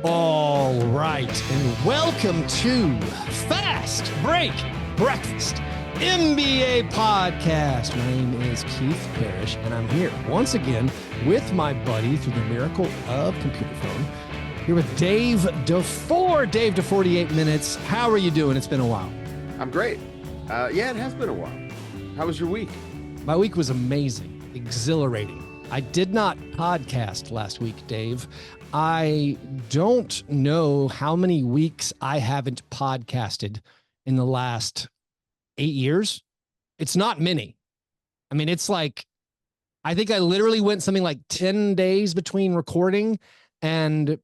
All right, and welcome to Fast Break Breakfast NBA Podcast. My name is Keith Parrish, and I'm here once again with my buddy through the miracle of computer phone. Here with Dave DeFore. Dave to 48 minutes. How are you doing? It's been a while. I'm great. Yeah, it has been a while. How was your week? My week was amazing, exhilarating. I did not podcast last week, Dave. I don't know how many weeks I haven't podcasted in the last 8 years. It's not many. I mean, it's like, I think I literally went something like 10 days between recording, and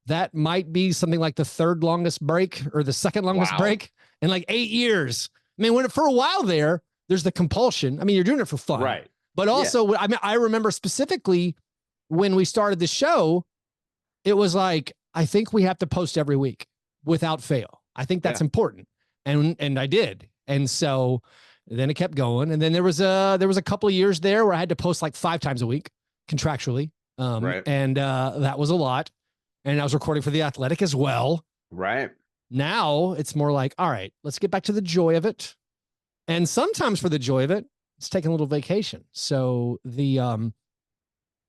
that might be something like the third longest break or the second longest break in like 8 years. I mean, for a while there's the compulsion. I mean, you're doing it for fun. Right. But also, I mean, I remember specifically when we started the show, it was like, I think we have to post every week without fail. I think that's important. And I did. And so then it kept going. And then there was a couple of years there where I had to post like 5 times a week contractually. And that was a lot. And I was recording for The Athletic as well. Right. Now it's more like, all right, let's get back to the joy of it. And sometimes for the joy of it, it's taking a little vacation. So the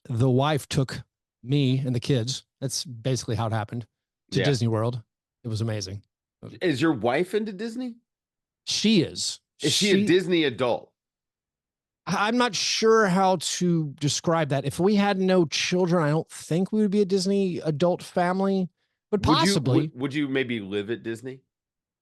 wife took me and the kids. That's basically how it happened, to Disney World. It was amazing. Is your wife into Disney? She is. Is she a Disney adult? I'm not sure how to describe that. If we had no children, I don't think we would be a Disney adult family, but possibly. Would you maybe live at Disney?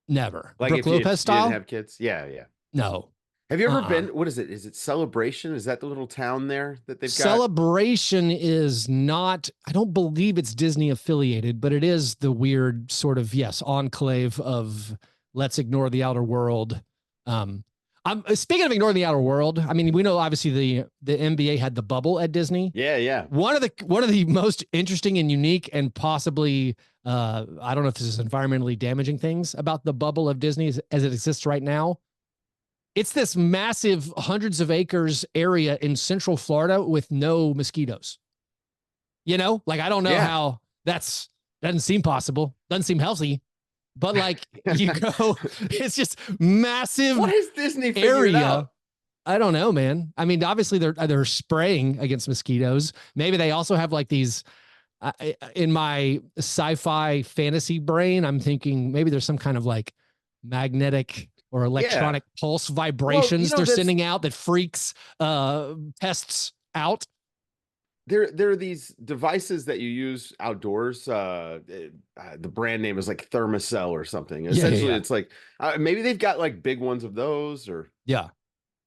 Never. Like Brooke if Lopez you style? didn't have kids? Yeah. No. Have you ever been? What is it? Is it Celebration? Is that the little town there that they've got? Celebration is not, I don't believe it's Disney affiliated, but it is the weird sort of, enclave of let's ignore the outer world. I'm speaking of ignoring the outer world. I mean, we know obviously the NBA had the bubble at Disney. Yeah. One of the most interesting and unique and possibly, I don't know if this is environmentally damaging things about the bubble of Disney as it exists right now. It's this massive hundreds of acres area in Central Florida with no mosquitoes. You know, like, I don't know how doesn't seem possible. Doesn't seem healthy, but like you go, it's just massive. What is Disney figured out? I don't know, man. I mean, obviously they're spraying against mosquitoes. Maybe they also have like these, in my sci-fi fantasy brain, I'm thinking maybe there's some kind of like magnetic or electronic pulse vibrations they're sending out that freaks pests out. There are these devices that you use outdoors. The brand name is like Thermacell or something. Essentially, it's like maybe they've got like big ones of those or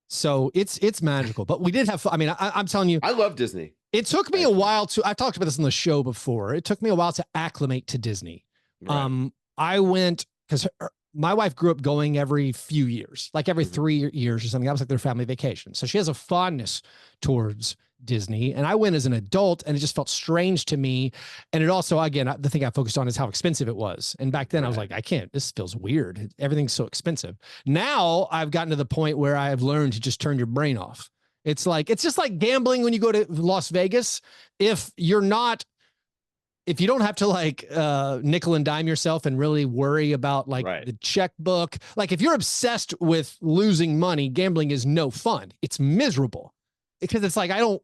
So it's magical. But we did have. I mean, I'm telling you, I love Disney. It took me a while to. I talked about this on the show before. It took me a while to acclimate to Disney. Right. I went because my wife grew up going every few years, like every 3 years or something. That was like their family vacation. So she has a fondness towards Disney. And I went as an adult and it just felt strange to me. And it also, again, the thing I focused on is how expensive it was. And back then I was like, I can't, this feels weird. Everything's so expensive. Now I've gotten to the point where I've learned to just turn your brain off. It's just like gambling when you go to Las Vegas. If you don't have to like nickel and dime yourself and really worry about like the checkbook, like if you're obsessed with losing money, gambling is no fun. It's miserable because it's like, I don't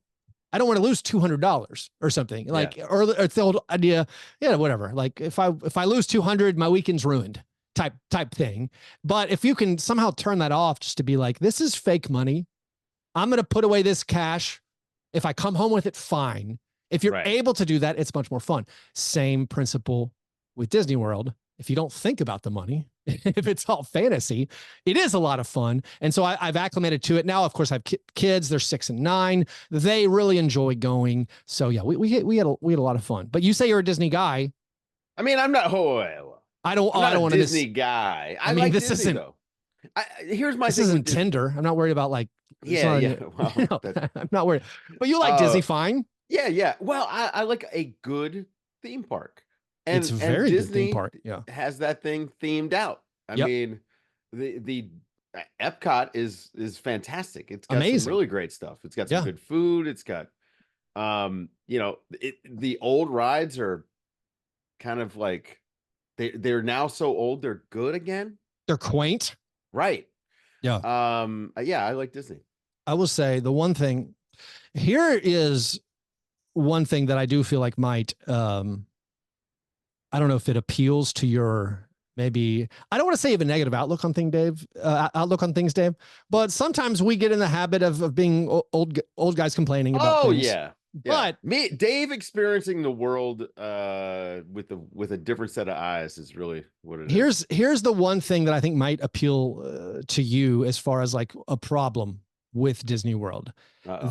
want to lose $200 or something like, or it's the old idea. Yeah, whatever. Like if I lose 200, my weekend's ruined type thing. But if you can somehow turn that off just to be like, this is fake money. I'm going to put away this cash. If I come home with it, fine. If you're able to do that, it's much more fun. Same principle with Disney World. If you don't think about the money, if it's all fantasy, it is a lot of fun. And so I've acclimated to it. Now, of course, I have kids. They're 6 and 9. They really enjoy going. So yeah, we had a lot of fun. But you say you're a Disney guy. I mean, I'm not. I don't want to Disney guy. I mean, like this Disney, though. Here's my. This isn't Tinder. I'm not worried about like. Well, I'm not worried. But you like Disney, fine. Yeah. Well, I like a good theme park. And it's a very Disney good theme park. Yeah. Has that thing themed out. I mean, the Epcot is fantastic. It's got some really great stuff. It's got some good food. It's got the old rides are kind of like they're now so old they're good again. They're quaint. Right. Yeah. Yeah, I like Disney. I will say the one thing here is one thing that I do feel like might, I don't know if it appeals to your, maybe, I don't want to say you have a negative outlook on things, Dave, but sometimes we get in the habit of being old guys complaining about things. Yeah. But Dave experiencing the world with a different set of eyes is really what it is. Here's the one thing that I think might appeal to you as far as like a problem with Disney World.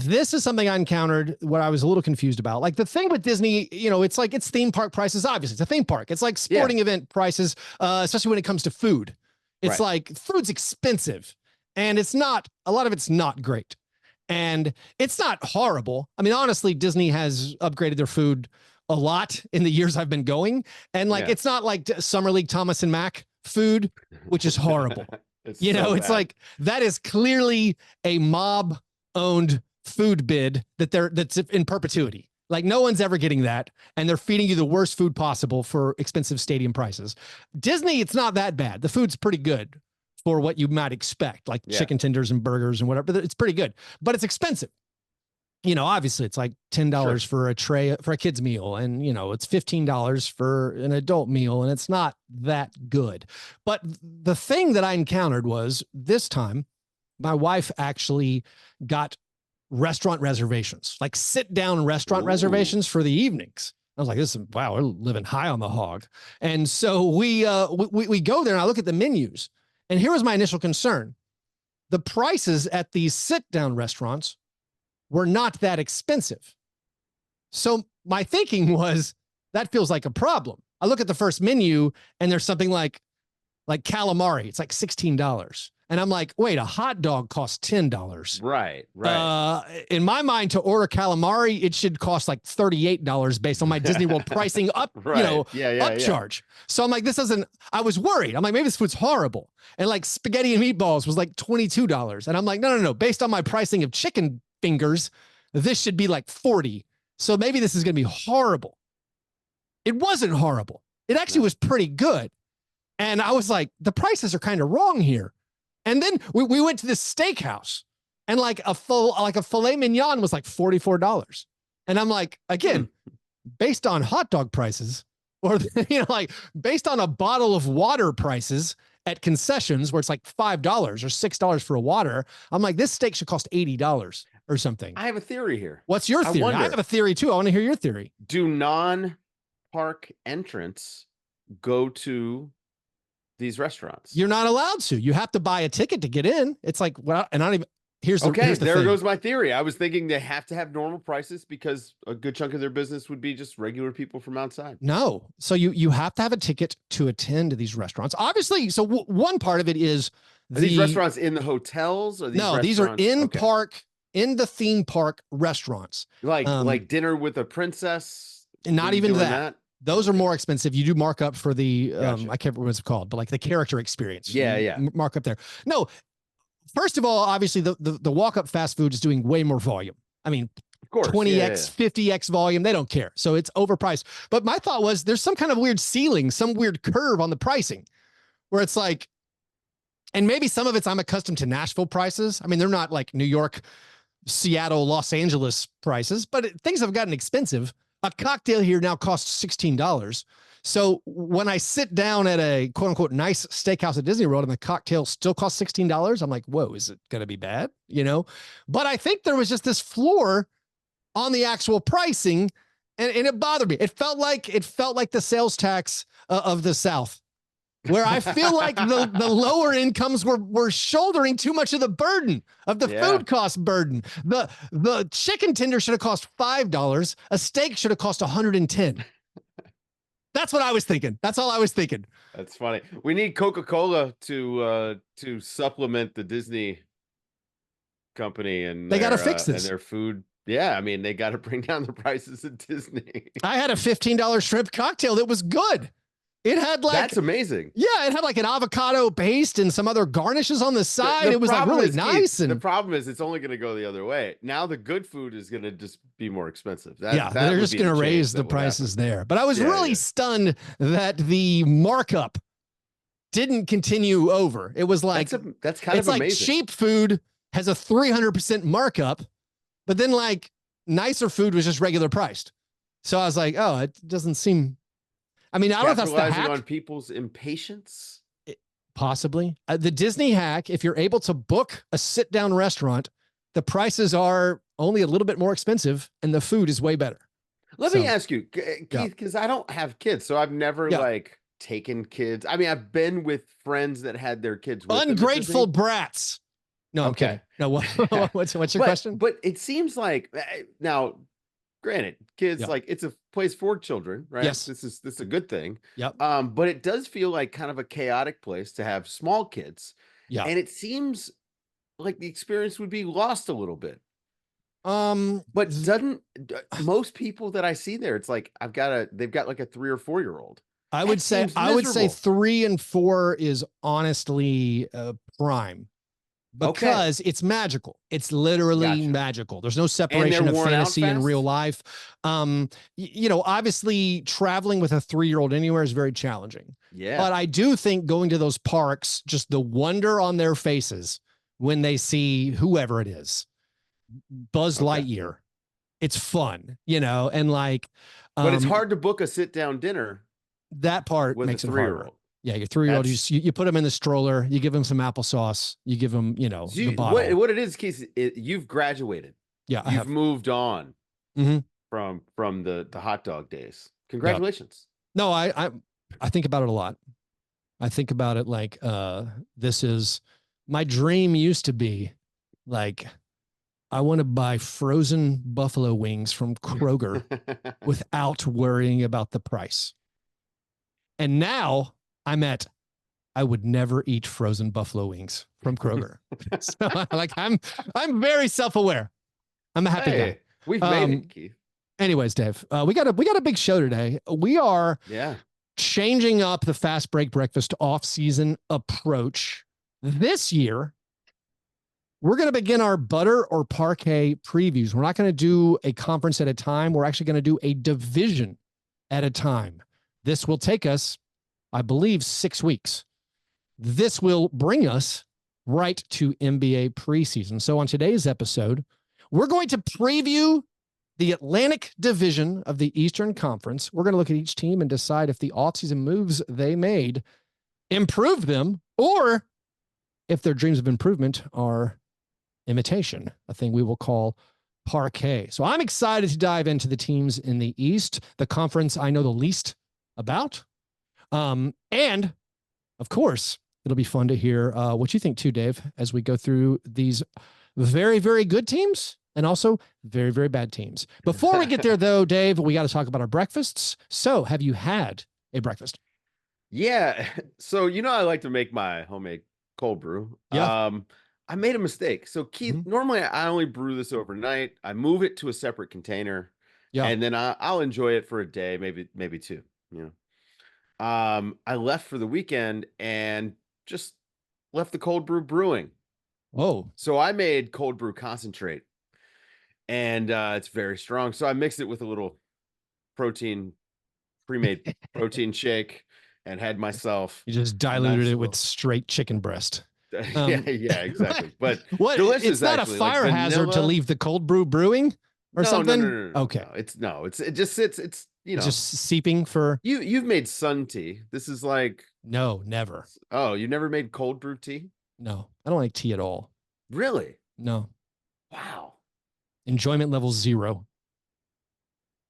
This is something I encountered what I was a little confused about. Like the thing with Disney, you know, it's like it's theme park prices. Obviously, it's a theme park. It's like sporting event prices, especially when it comes to food. It's like food's expensive, and it's not, a lot of it's not great. And it's not horrible. I mean, honestly, Disney has upgraded their food a lot in the years I've been going. And like, it's not like Summer League Thomas and Mack food, which is horrible. It's like, that is clearly a mob owned food bid that's in perpetuity. Like no one's ever getting that. And they're feeding you the worst food possible for expensive stadium prices. Disney, it's not that bad. The food's pretty good for what you might expect, like chicken tenders and burgers and whatever. It's pretty good, but it's expensive. You know, obviously it's like $10 for a tray for a kid's meal. And, you know, it's $15 for an adult meal, and it's not that good. But the thing that I encountered was this time, my wife actually got restaurant reservations, like sit down restaurant reservations for the evenings. I was like, this is, wow, we're living high on the hog. And so we go there and I look at the menus. And here was my initial concern. The prices at these sit-down restaurants were not that expensive. So my thinking was, that feels like a problem. I look at the first menu and there's something like calamari. It's like $16. And I'm like, wait, a hot dog costs $10. Right. In my mind, to order calamari, it should cost like $38 based on my Disney World pricing upcharge. So I'm like, I was worried. I'm like, maybe this food's horrible. And like spaghetti and meatballs was like $22. And I'm like, no. Based on my pricing of chicken fingers, this should be like $40. So maybe this is going to be horrible. It wasn't horrible. It actually was pretty good. And I was like, the prices are kind of wrong here. And then we went to this steakhouse, and like a filet mignon was like $44. And I'm like, again, based on hot dog prices, or, you know, like based on a bottle of water prices at concessions where it's like $5 or $6 for a water, I'm like, this steak should cost $80 or something. I have a theory here. What's your theory? I have a theory too. I want to hear your theory. Do non-park entrants go to these restaurants? You're not allowed to. You have to buy a ticket to get in. It's like, well, and I don't even, here's the there thing. Goes my theory. I was thinking they have to have normal prices because a good chunk of their business would be just regular people from outside. No. So you have to have a ticket to attend to these restaurants. Obviously, so one part of it is these restaurants in the hotels, or these are in park, in the theme park restaurants. Like dinner with a princess. Not even that. Those are more expensive. You do mark up for the, I can't remember what it's called, but like the character experience. Yeah. Mark up there. No, first of all, obviously the walk-up fast food is doing way more volume. I mean, of course, 20x, 50x volume. They don't care. So it's overpriced. But my thought was there's some kind of weird ceiling, some weird curve on the pricing where it's like, and maybe some of it's, I'm accustomed to Nashville prices. I mean, they're not like New York, Seattle, Los Angeles prices, but things have gotten expensive. A cocktail here now costs $16. So when I sit down at a quote unquote nice steakhouse at Disney World and the cocktail still costs $16, I'm like, whoa, is it going to be bad? You know, but I think there was just this floor on the actual pricing, and it bothered me. It felt like the sales tax of the South, where I feel like the lower incomes were shouldering too much of the burden of the food cost burden. The chicken tender should have cost $5. A steak should have cost $110. That's what I was thinking. That's all I was thinking. That's funny. We need Coca-Cola to supplement the Disney company, and they got to fix this and their food. Yeah, I mean, they got to bring down the prices at Disney. I had a $15 shrimp cocktail that was good. It had like, that's amazing. Yeah, it had like an avocado paste and some other garnishes on the side. It was like really nice. And the problem is it's only going to go the other way. Now the good food is going to just be more expensive. That they're just going to raise the prices there. But I was really stunned that the markup didn't continue over. It was like, that's kind of amazing. Like cheap food has a 300% markup, but then like nicer food was just regular priced. So I was like, oh, it doesn't seem. I mean, I don't know if that's the hack. On people's impatience. Possibly. The Disney hack, if you're able to book a sit-down restaurant, the prices are only a little bit more expensive and the food is way better. Let me ask you, Keith, because I don't have kids, so I've never like taken kids. I mean, I've been with friends that had their kids with ungrateful brats. No, I'm kidding. No, what's your question? But it seems like now, granted, kids like it's a place for children, right? Yes. This is a good thing. Yep. But it does feel like kind of a chaotic place to have small kids. Yeah. And it seems like the experience would be lost a little bit. But doesn't most people that I see there, it's like they've got like a 3 or 4 year old. I would say 3 and 4 is honestly prime. Because it's magical. It's literally magical. There's no separation of fantasy and real life. You know, obviously traveling with a 3-year-old anywhere is very challenging. Yeah. But I do think going to those parks, just the wonder on their faces when they see whoever it is, Buzz Lightyear, it's fun, you know, and like. But it's hard to book a sit-down dinner. That part makes it harder. Yeah, your 3-year-old, you put them in the stroller, you give them some applesauce, you give them, you know, the bottle. What it is, Keith, you've graduated. Yeah, you've moved on from the hot dog days. Congratulations. No, I think about it a lot. I think about it like this is my dream used to be like I want to buy frozen buffalo wings from Kroger without worrying about the price. And now I would never eat frozen buffalo wings from Kroger. So I'm very self-aware. I'm a happy guy. We've made it, Keith. Anyways, Dave, we got a big show today. We are changing up the Fast Break Breakfast off-season approach. This year, we're going to begin our butter or Parkay previews. We're not going to do a conference at a time. We're actually going to do a division at a time. This will take us, I believe, 6 weeks. This will bring us right to NBA preseason. So on today's episode, we're going to preview the Atlantic Division of the Eastern Conference. We're going to look at each team and decide if the offseason moves they made improved them or if their dreams of improvement are imitation, a thing we will call Parkay. So I'm excited to dive into the teams in the East, the conference I know the least about. And of course, it'll be fun to hear what you think too, Dave, as we go through these very, very good teams and also very, very bad teams. Before we get there though, Dave, we got to talk about our breakfasts. So have you had a breakfast? Yeah. So, you know, I like to make my homemade cold brew. Yeah. I made a mistake. So Keith, normally I only brew this overnight. I move it to a separate container and then I'll enjoy it for a day, maybe 2, you know. I left for the weekend and just left the cold brew brewing. Oh, so I made cold brew concentrate and it's very strong. So I mixed it with a little pre-made protein shake and had myself. You just diluted it with straight chicken breast. Yeah, exactly. But what? Delicious, it's not actually. A fire hazard to leave the cold brew brewing or something. No. Okay. No, it just sits. It's just seeping for you've made sun tea. This is like no, never. Oh, you never made cold brew tea? No, I don't like tea at all. Really? No. Wow. Enjoyment level 0.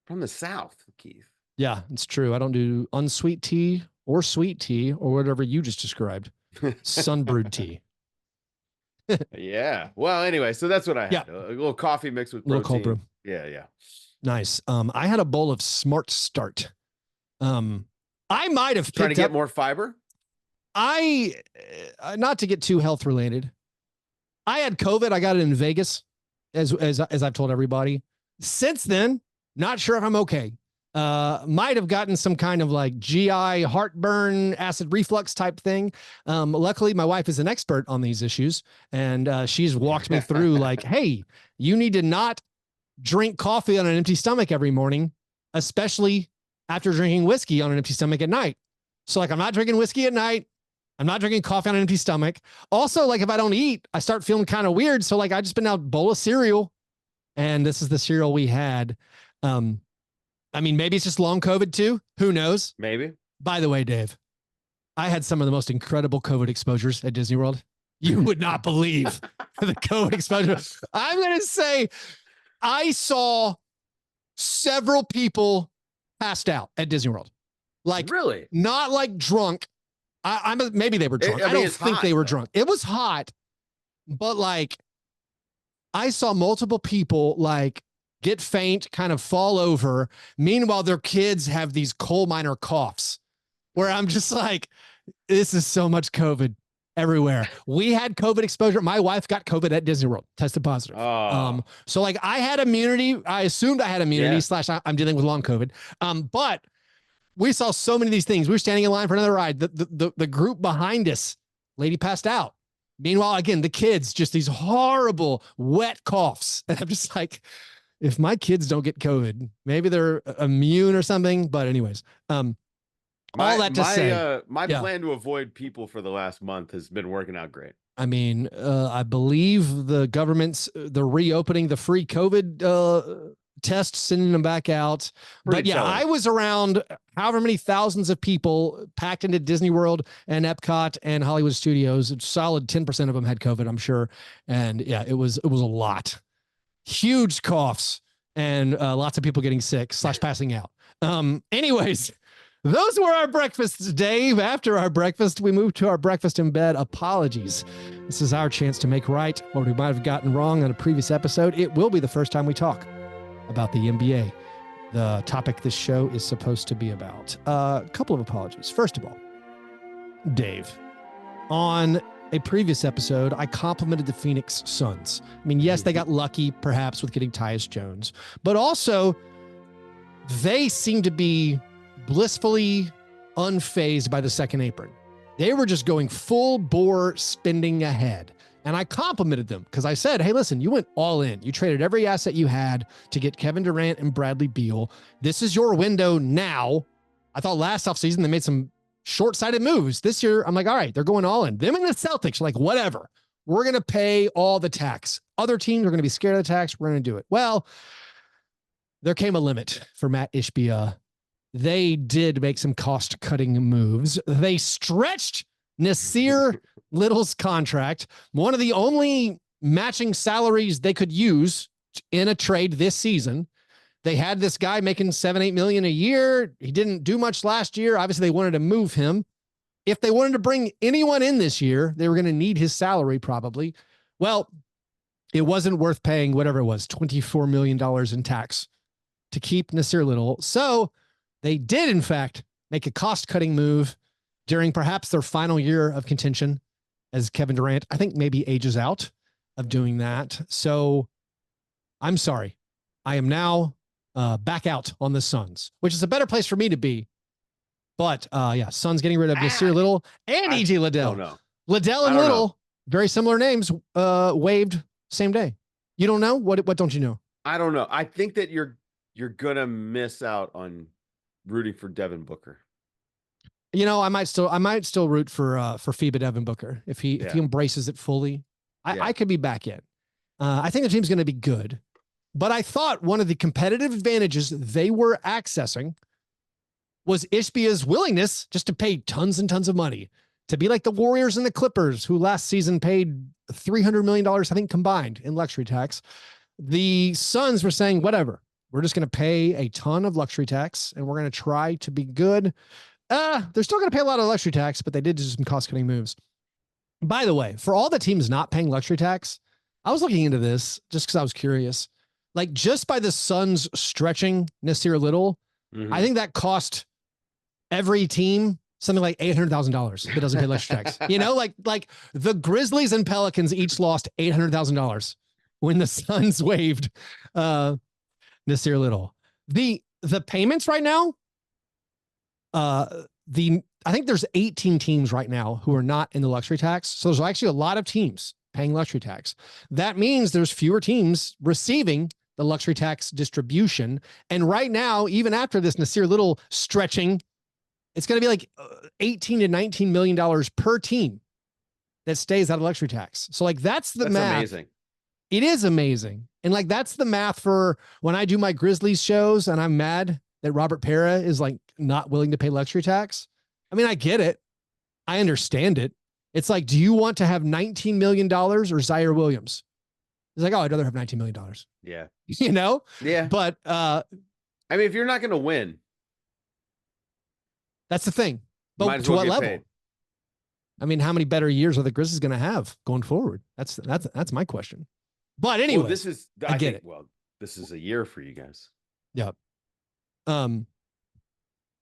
From the South, Keith. Yeah, it's true. I don't do unsweet tea or sweet tea or whatever you just described. Sun-brewed tea. Yeah. Well, anyway, so that's what I had. A little coffee mixed with protein. Little cold brew. Yeah. Nice. I had a bowl of Smart Start. I might have trying to get more fiber. Not to get too health related. I had COVID. I got it in Vegas, as I've told everybody. Since then, not sure if I'm okay. Might have gotten some kind of like GI heartburn, acid reflux type thing. Luckily, my wife is an expert on these issues, and she's walked me through like, hey, you need to not drink coffee on an empty stomach every morning, especially after drinking whiskey on an empty stomach at night. So like, I'm not drinking whiskey at night. I'm not drinking coffee on an empty stomach. Also, like if I don't eat, I start feeling kind of weird. So like, I just been out bowl of cereal, and this is the cereal we had. I mean, maybe it's just long COVID too. Who knows? Maybe. By the way, Dave, I had some of the most incredible COVID exposures at Disney World. You would not believe the COVID exposure. I'm going to say I saw several people passed out at Disney World. Like, really? Not like drunk. Maybe they were drunk. I don't think they were drunk. It was hot, but like I saw multiple people like get faint, kind of fall over. Meanwhile, their kids have these coal miner coughs where I'm just like, this is so much COVID everywhere. We had COVID exposure. My wife got COVID at Disney World, tested positive. So like I had immunity. I assumed I had immunity / I'm dealing with long COVID. But we saw so many of these things. We were standing in line for another ride. The group behind us, lady passed out. Meanwhile, again, the kids, just these horrible wet coughs. And I'm just like, if my kids don't get COVID, maybe they're immune or something. But anyways, all that to say, my plan to avoid people for the last month has been working out great. I mean, I believe the government's they're reopening the free COVID tests, sending them back out. But yeah, I was around however many thousands of people packed into Disney World and Epcot and Hollywood Studios. A solid 10% of them had COVID, I'm sure. And yeah, it was a lot. Huge coughs and lots of people getting sick / passing out. Anyways, those were our breakfasts, Dave. After our breakfast, we moved to our breakfast in bed apologies. This is our chance to make right what we might have gotten wrong on a previous episode. It will be the first time we talk about the NBA, the topic this show is supposed to be about. A couple of apologies. First of all, Dave, on a previous episode, I complimented the Phoenix Suns. I mean, yes, they got lucky perhaps with getting Tyus Jones, but also they seem to be blissfully unfazed by the second apron. They were just going full bore spending ahead. And I complimented them because I said, hey, listen, you went all in. You traded every asset you had to get Kevin Durant and Bradley Beal. This is your window now. I thought last offseason they made some short-sighted moves. This year, I'm like, all right, they're going all in. Them and the Celtics are like, whatever. We're going to pay all the tax. Other teams are going to be scared of the tax. We're going to do it. Well, there came a limit for Matt Ishbia. They did make some cost-cutting moves. They stretched Nassir Little's contract, one of the only matching salaries they could use in a trade this season. They had this guy making $7-8 million a year. He didn't do much last year. Obviously, they wanted to move him. If they wanted to bring anyone in this year, they were going to need his salary probably. Well, it wasn't worth paying whatever it was, $24 million in tax to keep Nassir Little. So they did, in fact, make a cost-cutting move during perhaps their final year of contention as Kevin Durant, I think maybe ages out of doing that. So I'm sorry. I am now back out on the Suns, which is a better place for me to be. But yeah, Suns getting rid of Nassir Little and E.J. Liddell. Liddell and Little, very similar names, waived same day. You don't know? What don't you know? I don't know. I think that you're going to miss out on rooting for Devin Booker. You know, I might still root for FIBA Devin Booker if he embraces it fully. I could be back in. I think the team's going to be good, but I thought one of the competitive advantages they were accessing was Ishbia's willingness just to pay tons and tons of money to be like the Warriors and the Clippers, who last season paid $300 million, I think, combined in luxury tax. The Suns were saying, whatever, we're just going to pay a ton of luxury tax and we're going to try to be good. They're still going to pay a lot of luxury tax, but they did do some cost-cutting moves. By the way, for all the teams not paying luxury tax, I was looking into this just because I was curious. Like, just by the Suns stretching Nassir Little, I think that cost every team something like $800,000 if it doesn't pay luxury tax. You know, like the Grizzlies and Pelicans each lost $800,000 when the Suns waived Nassir Little. the payments right now, I think there's 18 teams right now who are not in the luxury tax. So there's actually a lot of teams paying luxury tax. That means there's fewer teams receiving the luxury tax distribution. And right now, even after this Nassir Little stretching, it's going to be like $18 to $19 million per team that stays out of luxury tax. So like, that's math. Amazing. It is amazing. And like, that's the math for when I do my Grizzlies shows and I'm mad that Robert Pera is like not willing to pay luxury tax. I mean, I get it. I understand it. It's like, do you want to have $19 million or Zaire Williams? He's like, oh, I'd rather have $19 million. Yeah. You know? Yeah. But I mean, if you're not going to win, that's the thing. But to what level? Paid. I mean, how many better years are the Grizzlies going to have going forward? That's my question. But anyway, I get it. Well, this is a year for you guys. Yeah. I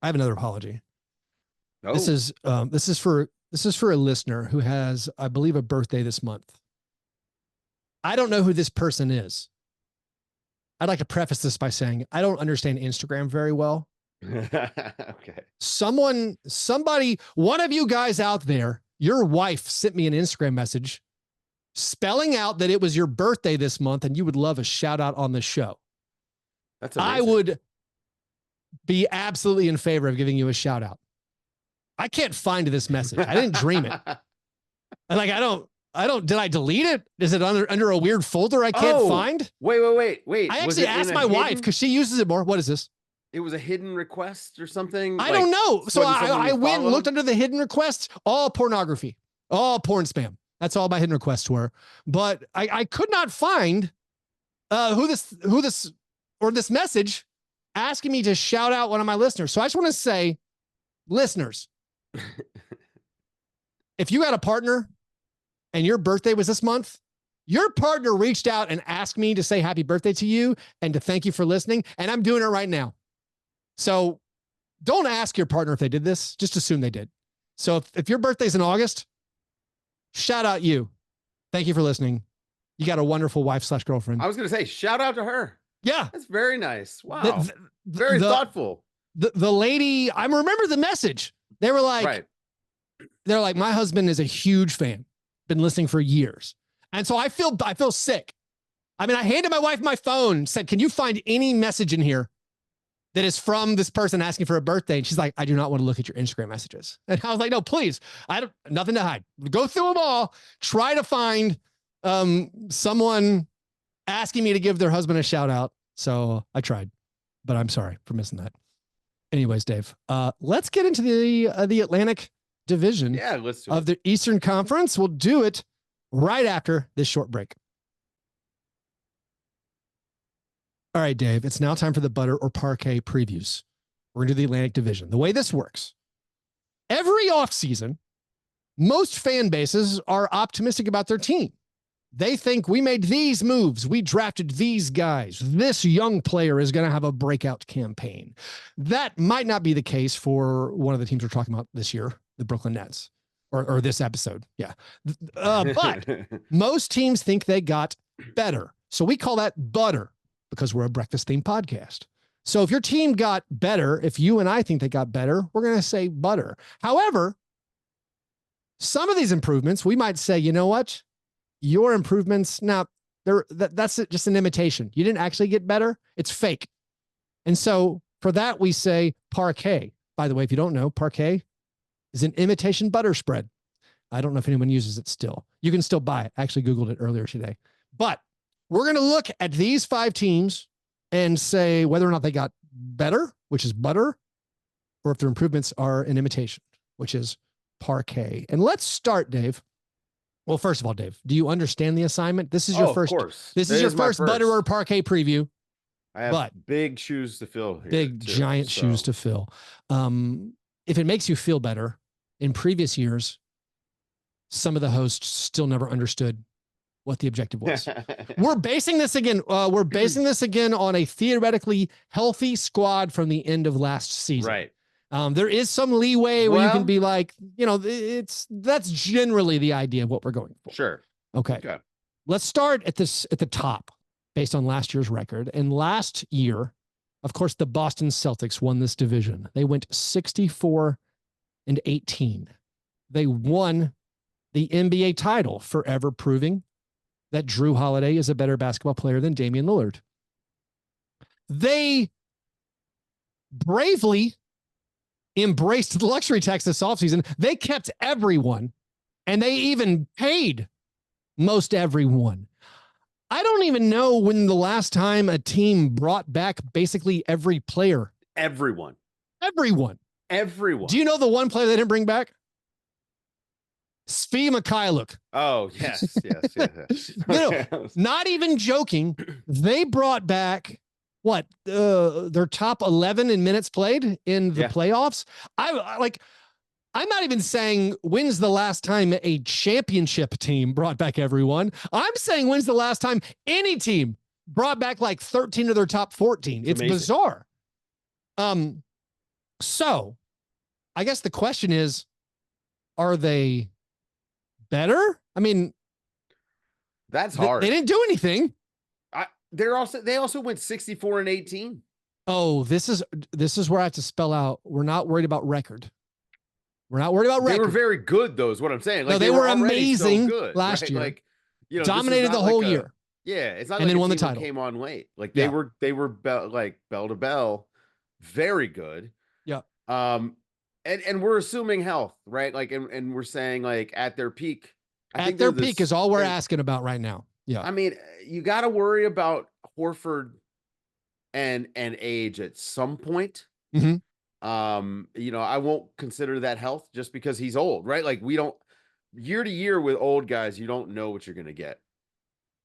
have another apology. Oh. This is for a listener who has, I believe, a birthday this month. I don't know who this person is. I'd like to preface this by saying I don't understand Instagram very well. Okay. Somebody, one of you guys out there, your wife sent me an Instagram message spelling out that it was your birthday this month and you would love a shout out on the show. That's amazing. I would be absolutely in favor of giving you a shout out. I can't find this message. I didn't dream it. And like, did I delete it? Is it under a weird folder I can't find? Wait. I actually asked my wife because she uses it more. What is this? It was a hidden request or something? I don't know. So I went and looked under the hidden requests, all pornography, all porn spam. That's all my hidden requests were. But I could not find this message asking me to shout out one of my listeners. So I just want to say, listeners, if you got a partner and your birthday was this month, your partner reached out and asked me to say happy birthday to you and to thank you for listening. And I'm doing it right now. So don't ask your partner if they did this. Just assume they did. So if your birthday's in August, shout out you. Thank you for listening. You got a wonderful wife/girlfriend. I was going to say, shout out to her. Yeah. That's very nice. Wow. Very thoughtful. The lady, I remember the message. They were like, right. They're like, my husband is a huge fan. Been listening for years. And so I feel sick. I mean, I handed my wife my phone, said, can you find any message in here that is from this person asking for a birthday? And she's like, I do not want to look at your Instagram messages. And I was like, no, please. Nothing to hide. Go through them all. Try to find someone asking me to give their husband a shout out. So I tried, but I'm sorry for missing that. Anyways, Dave, let's get into the Atlantic Division of the Eastern Conference. We'll do it right after this short break. All right, Dave, it's now time for the Butter or Parkay previews. We're going to do the Atlantic Division. The way this works, every offseason, most fan bases are optimistic about their team. They think we made these moves. We drafted these guys. This young player is going to have a breakout campaign. That might not be the case for one of the teams we're talking about this year, the Brooklyn Nets, or this episode. Yeah. But most teams think they got better. So we call that butter because we're a breakfast themed podcast. So if your team got better, if you and I think they got better, we're going to say butter. However, some of these improvements, we might say, you know what? Your improvements, now that's just an imitation. You didn't actually get better. It's fake. And so for that, we say Parkay. By the way, if you don't know, Parkay is an imitation butter spread. I don't know if anyone uses it still. You can still buy it. I actually Googled it earlier today. But we're going to look at these 5 teams and say whether or not they got better, which is butter, or if their improvements are an imitation, which is Parkay. And let's start, Dave. Well, first of all, Dave, do you understand the assignment? This is your first. Of course. This is your first butter or Parkay preview. I have big shoes to fill here. Big, giant shoes to fill. If it makes you feel better, in previous years, some of the hosts still never understood what the objective was. We're basing this again. We're basing this again on a theoretically healthy squad from the end of last season. Right. There is some leeway where you can be like, that's generally the idea of what we're going for. Sure. Okay. Let's start at the top based on last year's record. And last year, Of course, the Boston Celtics won this division. They went 64-18. They won the NBA title, forever proving that Drew Holiday is a better basketball player than Damian Lillard. They bravely embraced the luxury tax this offseason. They kept everyone, and they even paid most everyone. I don't even know when the last time a team brought back basically every player. Everyone. Do you know the one player they didn't bring back? Svi Mikhailuk. Oh, yes. No, not even joking. They brought back what? Their top 11 in minutes played in the playoffs. I'm not even saying when's the last time a championship team brought back everyone. I'm saying when's the last time any team brought back like 13 of their top 14. It's bizarre. So I guess the question is, are they better? I mean, that's hard. They didn't do anything. They also went 64-18. Oh, this is where I have to spell out. We're not worried about record. We're not worried about record. They were very good, though, is what I'm saying. Like, no, they were amazing last year. Like, dominated the whole year. Yeah, it's not and like then won the title. Came on late. Like they were like bell to bell, very good. Yeah. And we're assuming health, right? Like, and we're saying like at their peak. At their peak is all we're asking about right now. Yeah. I mean, you got to worry about Horford and age at some point. Mm-hmm. I won't consider that health just because he's old, right? Like we don't year to year with old guys, you don't know what you're going to get.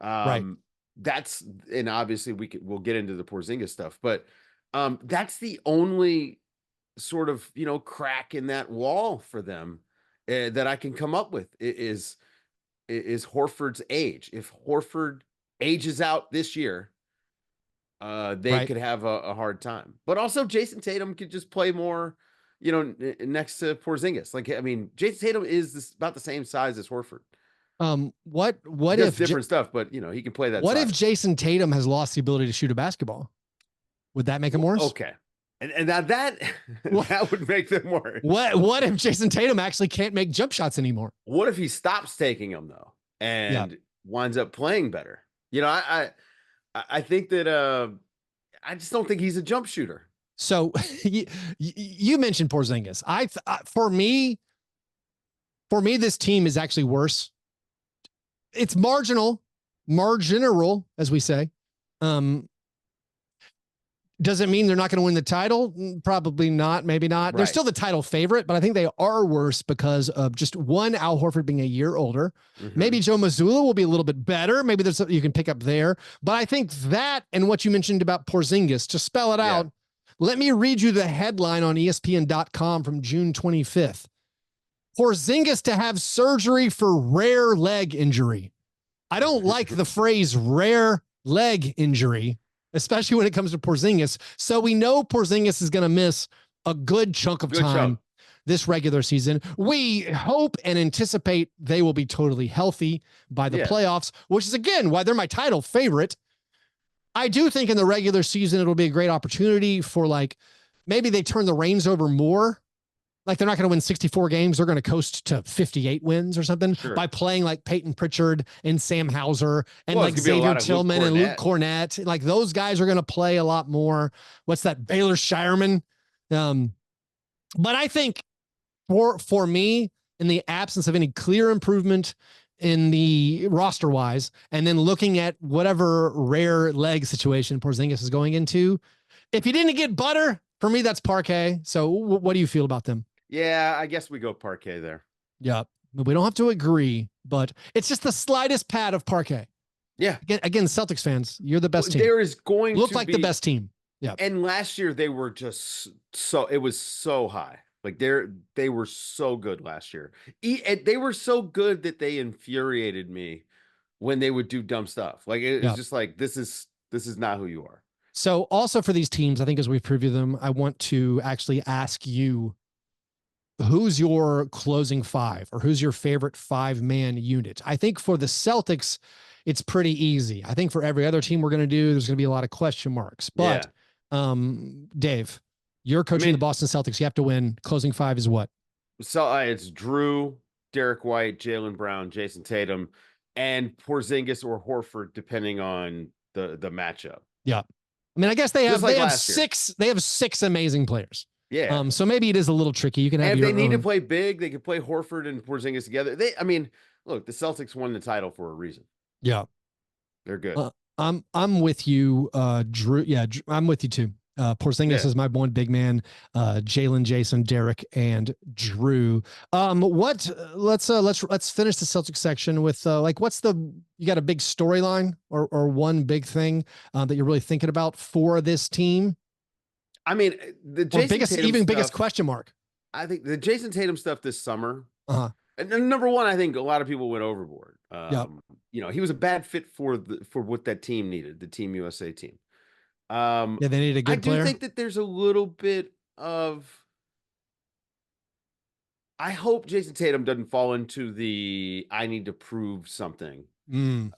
Right. And obviously we'll get into the Porzingis stuff, but that's the only sort of, crack in that wall for them that I can come up with is Horford's age. If Horford ages out this year, they could have a hard time. But also Jason Tatum could just play more, next to Porzingis. Like, I mean, Jason Tatum is about the same size as Horford. What if different stuff, but he can play that. What size. if Jason Tatum has lost the ability to shoot a basketball? Would that make him worse? Okay. And now that would make them worse. What if Jason Tatum actually can't make jump shots anymore? What if he stops taking them though and winds up playing better? I think that I just don't think he's a jump shooter. So you mentioned Porzingis. For me, this team is actually worse. It's marginal, as we say. Does it mean they're not going to win the title? Probably not. Maybe not. Right. They're still the title favorite, but I think they are worse because of just one, Al Horford being a year older. Mm-hmm. Maybe Joe Mazzulla will be a little bit better. Maybe there's something you can pick up there. But I think that and what you mentioned about Porzingis, to spell it out, let me read you the headline on ESPN.com from June 25th. Porzingis to have surgery for rare leg injury. I don't like the phrase rare leg injury, especially when it comes to Porzingis. So we know Porzingis is going to miss a good chunk of time this regular season. We hope and anticipate they will be totally healthy by the playoffs, which is, again, why they're my title favorite. I do think in the regular season, it'll be a great opportunity for, like, maybe they turn the reins over more. Like, they're not going to win 64 games. They're going to coast to 58 wins or something by playing like Peyton Pritchard and Sam Hauser and like Xavier Tillman and Luke Cornett. Like, those guys are going to play a lot more. What's that? Baylor Shireman. But I think for me, in the absence of any clear improvement in the roster wise, and then looking at whatever rare leg situation Porzingis is going into, if he didn't get butter, for me, that's Parkay. So what do you feel about them? Yeah, I guess we go Parkay there. Yeah, we don't have to agree, but it's just the slightest pad of Parkay. Yeah. Again, Celtics fans, you're the best team. There is going to look like the best team. Yeah. And last year they were just it was so high. Like they were so good last year. They were so good that they infuriated me when they would do dumb stuff. Like it's just like this is not who you are. So also for these teams, I think as we preview them, I want to actually ask you, who's your closing five, or who's your favorite 5-man unit? I think for the Celtics, it's pretty easy. I think for every other team we're going to do, there's going to be a lot of question marks. But Dave, you're coaching the Boston Celtics. You have to win. Closing five is what? So it's Drew, Derek White, Jaylen Brown, Jason Tatum, and Porzingis or Horford, depending on the matchup. Yeah. I mean, I guess they have six. They have six amazing players. Yeah. So maybe it is a little tricky. You can have. And if they need to play big, they could play Horford and Porzingis together. Look, the Celtics won the title for a reason. Yeah, they're good. I'm with you, Drew. Yeah, I'm with you too. Porzingis is my one big man. Jalen, Jason, Derek, and Drew. Let's finish the Celtics section with you got a big storyline or one big thing that you're really thinking about for this team? I mean, the biggest question mark. I think the Jason Tatum stuff this summer. And number one, I think a lot of people went overboard. He was a bad fit for what that team needed, the Team USA team. They need a good player. I do think that there's a little bit of. I hope Jason Tatum doesn't fall into the I need to prove something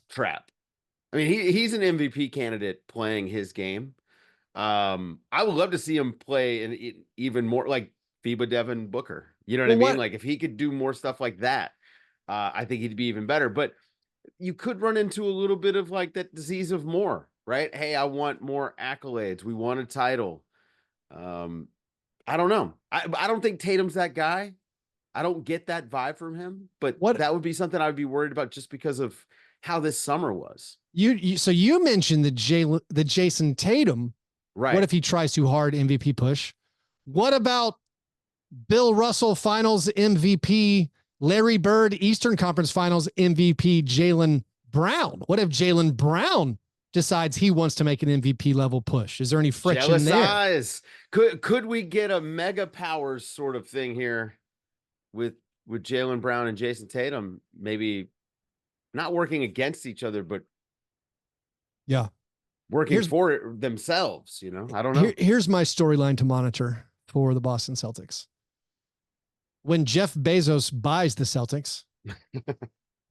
trap. I mean, he's an MVP candidate playing his game. I would love to see him play in even more like FIBA Devin Booker. You know what I mean? Like if he could do more stuff like that, I think he'd be even better. But you could run into a little bit of like that disease of more, right? Hey, I want more accolades. We want a title. I don't know. I don't think Tatum's that guy. I don't get that vibe from him, but that would be something I'd be worried about just because of how this summer was. So you mentioned the Jason Tatum. Right. What if he tries too hard MVP push? What about Bill Russell Finals MVP, Larry Bird Eastern Conference Finals MVP, Jaylen Brown? What if Jaylen Brown decides he wants to make an MVP level push? Is there any friction there? Eyes. Could we get a mega powers sort of thing here with Jaylen Brown and Jason Tatum? Maybe not working against each other, but working for themselves, I don't know. Here's my storyline to monitor for the Boston Celtics. When Jeff Bezos buys the Celtics,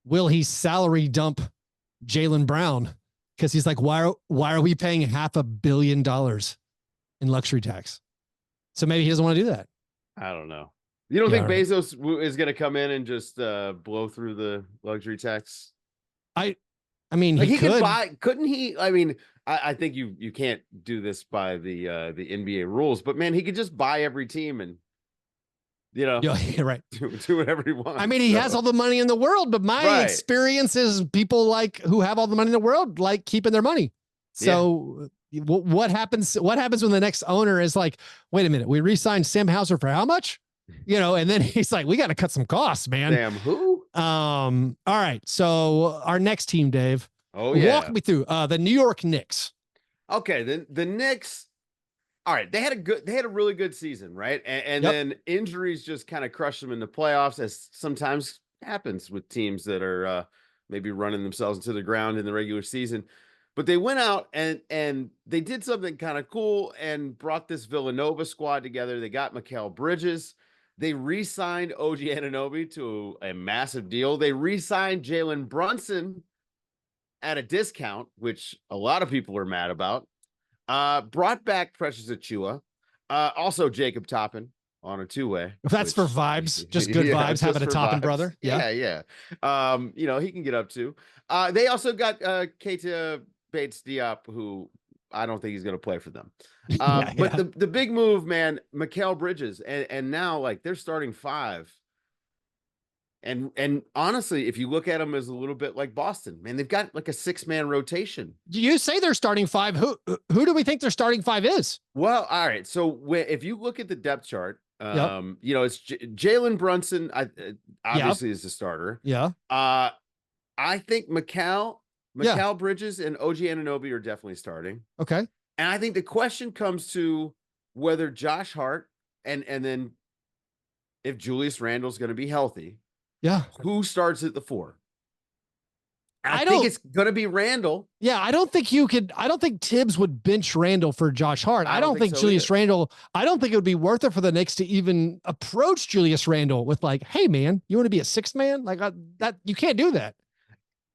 will he salary dump Jaylen Brown? Because he's like, why are we paying $500 million in luxury tax? So maybe he doesn't want to do that. I don't know. You don't think Bezos is going to come in and just blow through the luxury tax? I mean, he could buy, couldn't he? I mean, I think you can't do this by the NBA rules, but man, he could just buy every team and right. do whatever he wants. I mean, he has all the money in the world, but my experience is people who have all the money in the world like keeping their money. So what happens when the next owner is like, wait a minute, we re-signed Sam Hauser for how much? And then he's like, we got to cut some costs, man. Damn, who? All right. So our next team, Dave. Oh, yeah. Walk me through the New York Knicks. Okay. The Knicks. All right. They had a really good season, right? And then injuries just kind of crushed them in the playoffs, as sometimes happens with teams that are maybe running themselves into the ground in the regular season. But they went out and they did something kind of cool and brought this Villanova squad together. They got Mikal Bridges. They re-signed OG Anunoby to a massive deal. They re-signed Jalen Brunson at a discount, which a lot of people are mad about. Brought back Precious Achiuwa. Also Jacob Toppin on a two-way. If that's for vibes, just good vibes, having a Toppin brother. Yeah. He can get up to. They also got Keita Bates-Diop, who I don't think he's going to play for them. But the big move, man, Mikal Bridges, and now like they're starting five. And honestly, if you look at them as a little bit like Boston, man, they've got like a 6-man rotation. You say they're starting five. Who do we think their starting five is? Well, all right. So if you look at the depth chart, it's Jalen Brunson. Obviously is the starter. Yeah. I think Mikal Bridges and OG Anunoby are definitely starting. Okay. And I think the question comes to whether Josh Hart and then if Julius Randle's going to be healthy. Yeah. Who starts at the 4? I think it's going to be Randle. Yeah. I don't think Tibbs would bench Randle for Josh Hart. I don't think so Julius Randle, I don't think it would be worth it for the Knicks to even approach Julius Randle with like, hey man, you want to be a 6-man? Like that, you can't do that.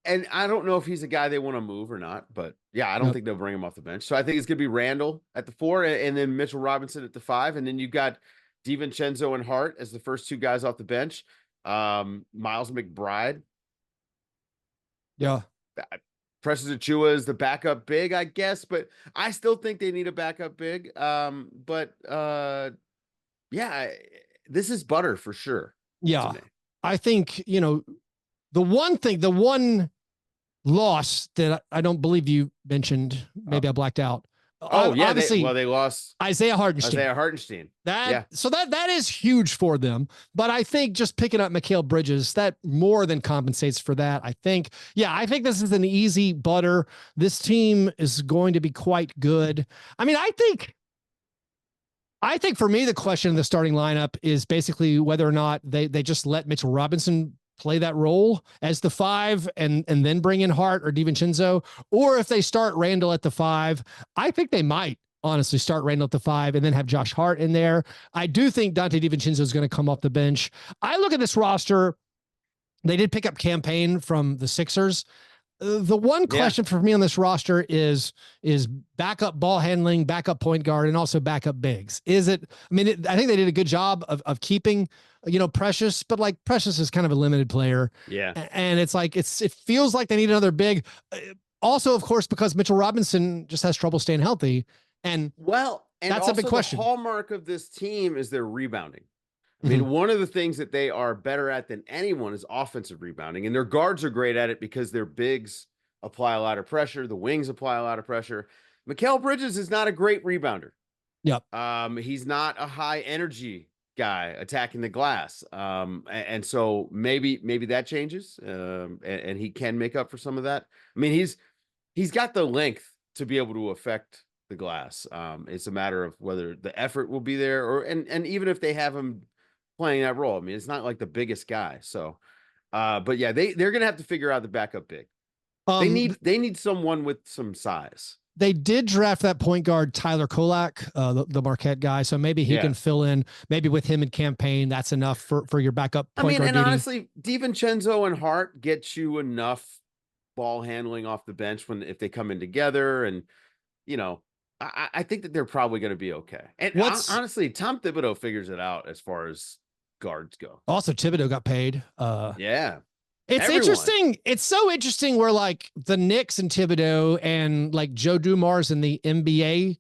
And I don't know if he's a guy they want to move or not, but yeah, I don't think they'll bring him off the bench. So I think it's going to be Randall at the 4 and then Mitchell Robinson at the 5. And then you've got DiVincenzo and Hart as the first 2 guys off the bench. Miles McBride. Yeah. Precious Achua is the backup big, I guess, but I still think they need a backup big. Yeah, this is butter for sure. Yeah. I think, the one loss that I don't believe you mentioned, maybe I blacked out. Oh yeah, obviously, they lost Isaiah Hartenstein. So that is huge for them. But I think just picking up Mikal Bridges, that more than compensates for that. I think this is an easy butter. This team is going to be quite good. I mean, I think for me, the question in the starting lineup is basically whether or not they just let Mitchell Robinson play that role as the 5 and then bring in Hart or DiVincenzo, or if they start Randall at the 5. I think they might honestly start Randall at the 5 and then have Josh Hart in there. I do think Dante DiVincenzo is going to come off the bench. I look at this roster. They did pick up Campaign from the Sixers. The one question for me on this roster is backup ball handling, backup point guard, and also backup bigs. I think they did a good job of keeping, Precious, but like Precious is kind of a limited player. Yeah. And it's like, it feels like they need another big. Also, of course, because Mitchell Robinson just has trouble staying healthy. And that's a big question. The hallmark of this team is their rebounding. I mean, one of the things that they are better at than anyone is offensive rebounding, and their guards are great at it because their bigs apply a lot of pressure. The wings apply a lot of pressure. Mikal Bridges is not a great rebounder. Yep. He's not a high energy guy attacking the glass. And so maybe that changes. And he can make up for some of that. I mean, he's got the length to be able to affect the glass. It's a matter of whether the effort will be there and even if they have him playing that role. I mean, it's not like the biggest guy. So, but yeah, they're going to have to figure out the backup big. They need someone with some size. They did draft that point guard, Tyler Kolak, the Marquette guy. So maybe he can fill in, maybe with him in Campaign. That's enough for your backup point guard. And honestly, DiVincenzo and Hart get you enough ball handling off the bench if they come in together. And, I think that they're probably going to be okay. And honestly, Tom Thibodeau figures it out as far as guards go. Also, Thibodeau got paid. It's Everyone. Interesting. It's so interesting where like the Knicks and Thibodeau and like Joe Dumars in the NBA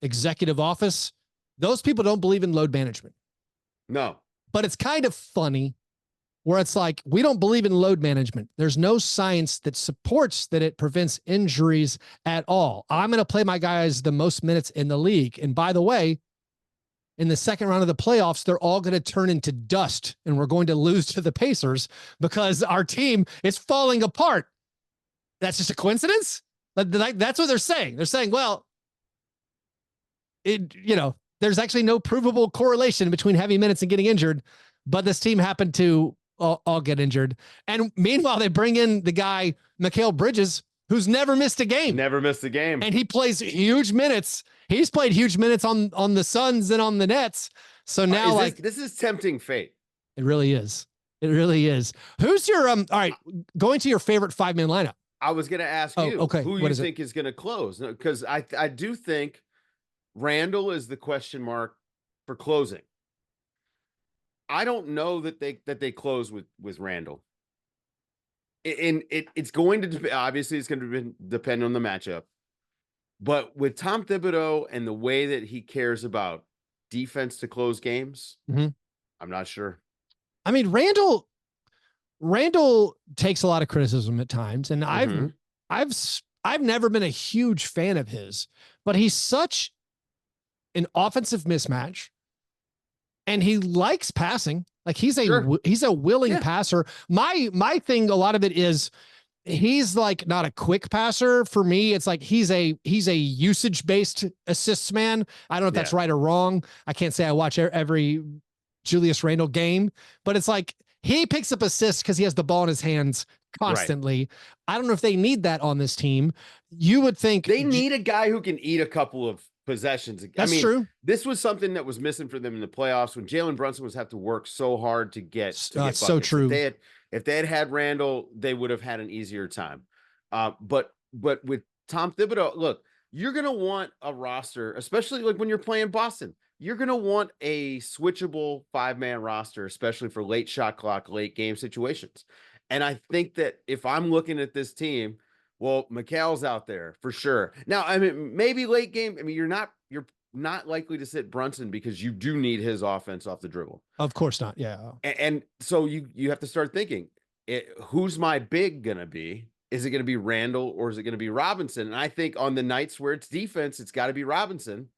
executive office, those people don't believe in load management. No. But it's kind of funny where it's like, we don't believe in load management. There's no science that supports that it prevents injuries at all. I'm going to play my guys the most minutes in the league. And by the way, in the second round of the playoffs, they're all going to turn into dust and we're going to lose to the Pacers because our team is falling apart. That's just a coincidence. That's what they're saying. They're saying, well, there's actually no provable correlation between heavy minutes and getting injured, but this team happened to all get injured. And meanwhile, they bring in the guy, Mikal Bridges, who's never missed a game. And he plays huge minutes. He's played huge minutes on the Suns and on the Nets. So now this is tempting fate. It really is. It really is. Who's your all right, going to your favorite 5-man lineup? I was going to ask you who you think is going to close, because I do think Randall is the question mark for closing. I don't know that they close with Randall. And it's going to obviously it's going to depend on the matchup. But with Tom Thibodeau and the way that he cares about defense to close games, I'm not sure. I mean, Randall takes a lot of criticism at times, and I've never been a huge fan of his, but he's such an offensive mismatch, and he likes passing. Like he's a willing passer. My thing, a lot of it is he's like not a quick passer. For me, it's like he's a usage-based assists man. I don't know if that's right or wrong. I can't say I watch every Julius Randle game, but it's like he picks up assists because he has the ball in his hands constantly. Right. I don't know if they need that on this team. You would think they need a guy who can eat a couple of possessions. That's true. This was something that was missing for them in the playoffs when Jalen Brunson was have to work so hard to get so true. If they had Randall, they would have had an easier time. But with Tom Thibodeau, look, you're going to want a roster, especially like when you're playing Boston. You're going to want a switchable 5-man roster, especially for late shot clock, late game situations. And I think that if I'm looking at this team, well, Mikal's out there for sure. Now, I mean, maybe late game. I mean, you're not likely to sit Brunson because you do need his offense off the dribble. Of course not. Yeah. And so you have to start thinking, who's my big going to be? Is it going to be Randall or is it going to be Robinson? And I think on the nights where it's defense, it's got to be Robinson.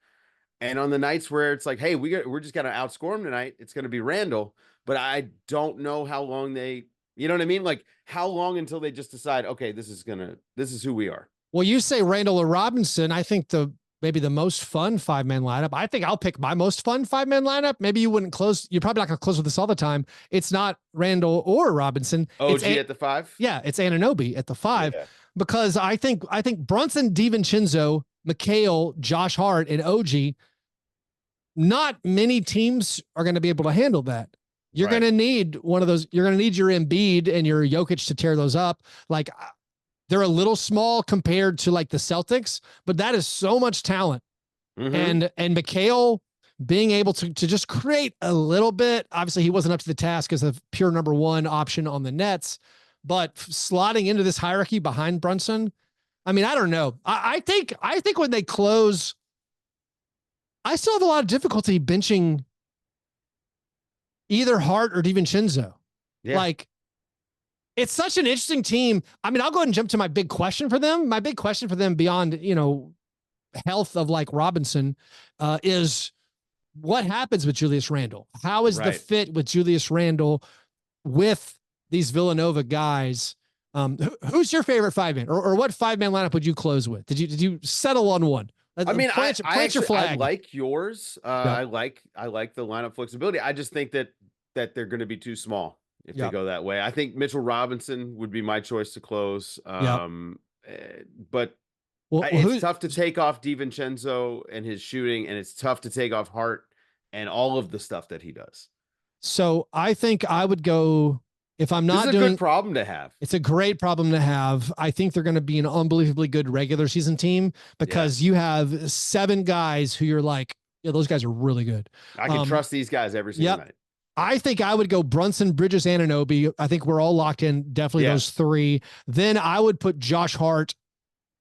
And on the nights where it's like, hey, we're just going to outscore him tonight, it's going to be Randall. But I don't know how long you know what I mean? Like how long until they just decide, okay, this is who we are. Well, you say Randall or Robinson. I think maybe the most fun 5-man lineup. I think I'll pick my most fun 5-man lineup. Maybe you wouldn't close. You're probably not going to close with this all the time. It's not Randall or Robinson. OG at the 5. Yeah. It's Anunoby at the 5 because I think Brunson, DiVincenzo, Mikal, Josh Hart, and OG, not many teams are going to be able to handle that. You're going to need one of those. You're going to need your Embiid and your Jokic to tear those up. Like they're a little small compared to like the Celtics, but that is so much talent. Mm-hmm. And Mikal being able to just create a little bit. Obviously, he wasn't up to the task as a pure number 1 option on the Nets, but slotting into this hierarchy behind Brunson. I mean, I don't know. I think when they close, I still have a lot of difficulty benching either Hart or DiVincenzo. Yeah. Like, it's such an interesting team. I mean, I'll go ahead and jump to my big question for them. My big question for them beyond, health of like Robinson is what happens with Julius Randle? How is the fit with Julius Randle with these Villanova guys? Who's your favorite 5-man or what 5-man lineup would you close with? Did you settle on one? I mean, plant your flag. I like yours. I like the lineup flexibility. I just think that they're going to be too small if they go that way. I think Mitchell Robinson would be my choice to close. But it's tough to take off DiVincenzo and his shooting, and it's tough to take off Hart and all of the stuff that he does. So I think I would go. If I'm not this is a good problem to have. It's a great problem to have. I think they're going to be an unbelievably good regular season team because you have 7 guys who you're like, yeah, those guys are really good. I can trust these guys every single night. I think I would go Brunson, Bridges, Anunoby. I think we're all locked in. Definitely those 3. Then I would put Josh Hart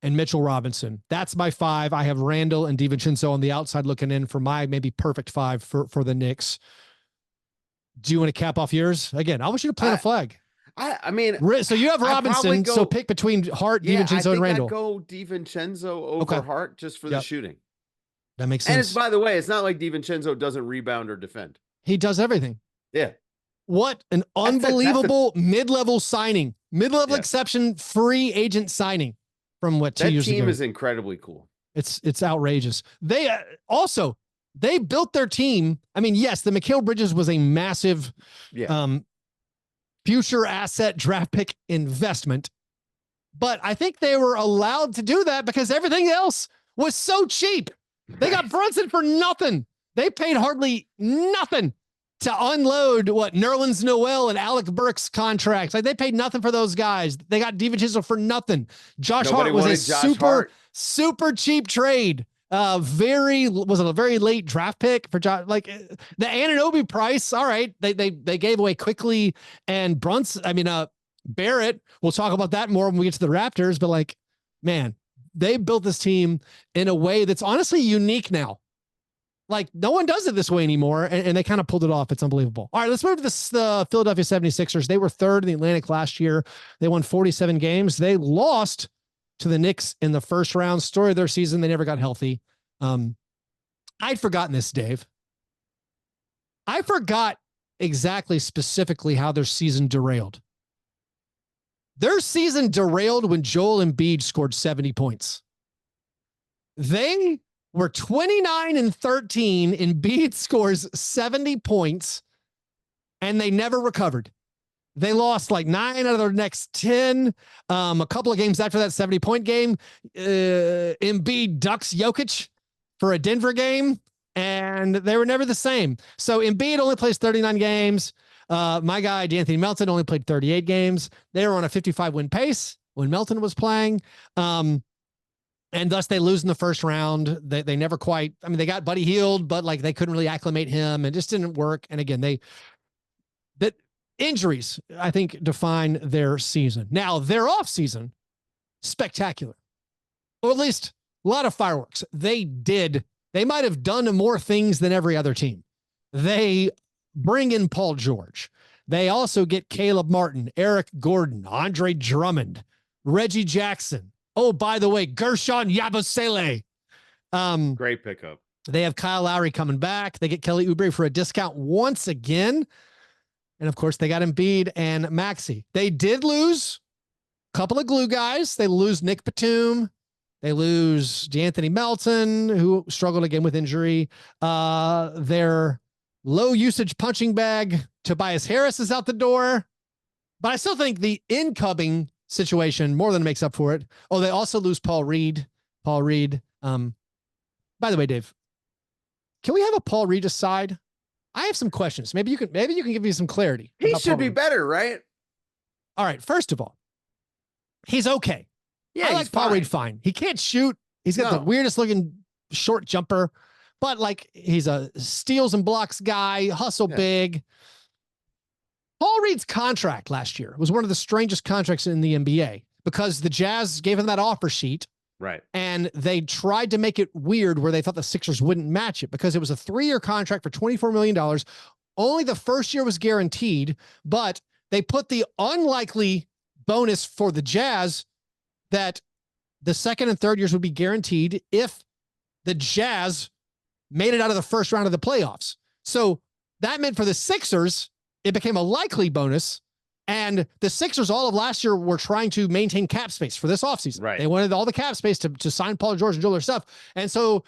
and Mitchell Robinson. That's my 5. I have Randall and DiVincenzo on the outside looking in for my maybe perfect 5 for the Knicks. Do you want to cap off yours? Again, I want you to plant a flag. I mean, so you have Robinson, so pick between Hart, DiVincenzo, and Randall. I go DiVincenzo over Hart just for the shooting. That makes sense. And it's, by the way, it's not like DiVincenzo doesn't rebound or defend. He does everything. Yeah. What an unbelievable mid-level signing, mid-level exception, free agent signing from 2 years ago. That team is incredibly cool. It's outrageous. They They built their team. I mean, yes, the Mikal Bridges was a massive future asset draft pick investment, but I think they were allowed to do that because everything else was so cheap. They got Brunson for nothing. They paid hardly nothing to unload Nerlens Noel and Alec Burks contracts. Like they paid nothing for those guys. They got DiVincenzo for nothing. Josh Hart was a super cheap trade. Was a very late draft pick for Josh. Like the Anunoby price. All right. They gave away quickly, and Barrett, we'll talk about that more when we get to the Raptors, but like, man, they built this team in a way that's honestly unique now. Like no one does it this way anymore. And they kind of pulled it off. It's unbelievable. All right, let's move to the Philadelphia 76ers. They were third in the Atlantic last year. They won 47 games. They lost to the Knicks in the first round. Story of their season. They never got healthy. I'd forgotten this, Dave. I forgot exactly specifically how their season derailed. Their season derailed when Joel Embiid scored 70 points. They were 29-13. Embiid scores 70 points, and they never recovered. They lost like 9 out of their next 10. A couple of games after that 70-point game, Embiid ducks Jokic for a Denver game, and they were never the same. So Embiid only plays 39 games. My guy, D'Anthony Melton, only played 38 games. They were on a 55-win pace when Melton was playing. And thus they lose in the first round. They never quite, I mean, they got Buddy Hield, but like they couldn't really acclimate him and just didn't work. And again, that injuries, I think, define their season. Now, their offseason, spectacular. Or at least a lot of fireworks. They might have done more things than every other team. They bring in Paul George. They also get Caleb Martin, Eric Gordon, Andre Drummond, Reggie Jackson. Oh, by the way, Gershon Yabusele. Great pickup. They have Kyle Lowry coming back. They get Kelly Oubre for a discount once again. And of course, they got Embiid and Maxey. They did lose a couple of glue guys. They lose Nick Batum. They lose D'Anthony Melton, who struggled again with injury. Their low usage punching bag, Tobias Harris, is out the door. But I still think the incoming situation more than makes up for it. Oh, they also lose Paul Reed. By the way, Dave, can we have a Paul Reed aside? I have some questions. Maybe you can give me some clarity. He should be better, right? All right. First of all, he's okay. Yeah, I like Paul Reed fine. He can't shoot. He's got the weirdest looking short jumper, but like he's a steals and blocks guy, hustle big. Paul Reed's contract last year was one of the strangest contracts in the NBA because the Jazz gave him that offer sheet. Right. And they tried to make it weird where they thought the Sixers wouldn't match it because it was a 3-year contract for $24 million. Only the first year was guaranteed, but they put the unlikely bonus for the Jazz that the second and third years would be guaranteed if the Jazz made it out of the first round of the playoffs. So that meant for the Sixers, it became a likely bonus. And the Sixers all of last year were trying to maintain cap space for this offseason. Right. They wanted all the cap space to sign Paul George and do their stuff. And so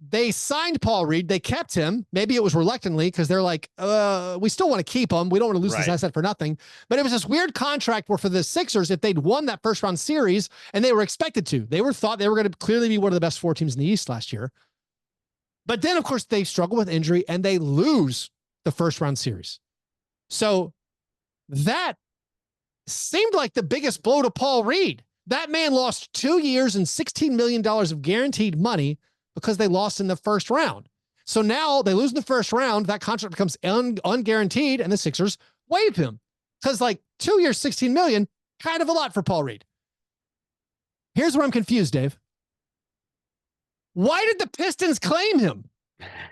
they signed Paul Reed. They kept him. Maybe it was reluctantly because they're like, we still want to keep him. We don't want to lose this asset for nothing. But it was this weird contract where for the Sixers, if they'd won that first round series, and they were expected to, thought they were going to clearly be one of the best 4 teams in the East last year. But then, of course, they struggle with injury and they lose the first round series. So that seemed like the biggest blow to Paul Reed. That man lost 2 years and $16 million of guaranteed money because they lost in the first round. So now they lose in the first round. That contract becomes unguaranteed and the Sixers waive him because like 2 years, $16 million, kind of a lot for Paul Reed. Here's where I'm confused, Dave. Why did the Pistons claim him?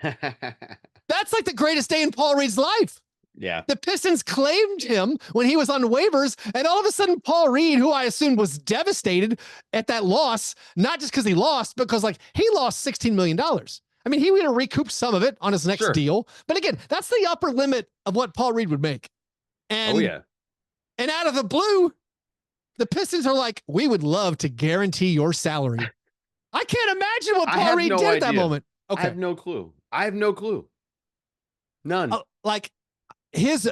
That's like the greatest day in Paul Reed's life. Yeah. The Pistons claimed him when he was on waivers, and all of a sudden Paul Reed, who I assumed was devastated at that loss, not just because he lost, but because like he lost $16 million. I mean, he would have recouped some of it on his next deal. But again, that's the upper limit of what Paul Reed would make. And, and out of the blue, the Pistons are like, we would love to guarantee your salary. I can't imagine what Paul Reed did at that moment. Okay. I have no clue. None. Like, his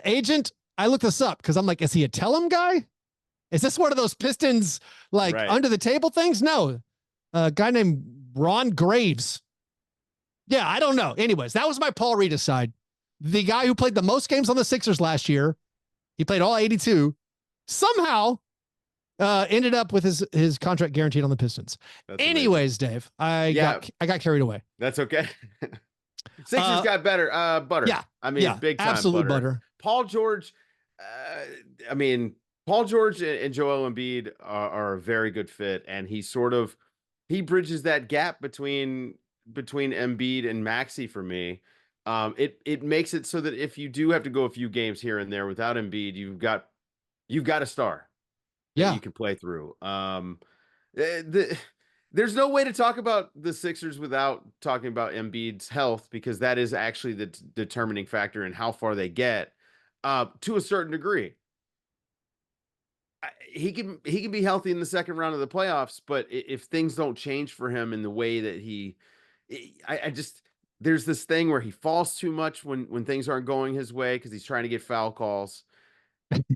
agent, I looked this up because I'm like, is he a tell him guy? Is this one of those Pistons like under the table things? No, a guy named Ron Graves. Yeah, I don't know. Anyways, that was my Paul Reed aside. The guy who played the most games on the Sixers last year, he played all 82, somehow ended up with his contract guaranteed on the Pistons. That's Anyways, amazing. Dave, I got carried away. That's okay. Sixers got better. Butter. Yeah. I mean, big time absolute butter. Paul George. Paul George and Joel Embiid are a very good fit. And he bridges that gap between Embiid and Maxey for me. It makes it so that if you do have to go a few games here and there without Embiid, you've got a star. Yeah. You can play through. There's no way to talk about the Sixers without talking about Embiid's health, because that is actually the determining factor in how far they get to a certain degree. He can be healthy in the second round of the playoffs, but if things don't change for him in the way that there's this thing where he falls too much when things aren't going his way because he's trying to get foul calls.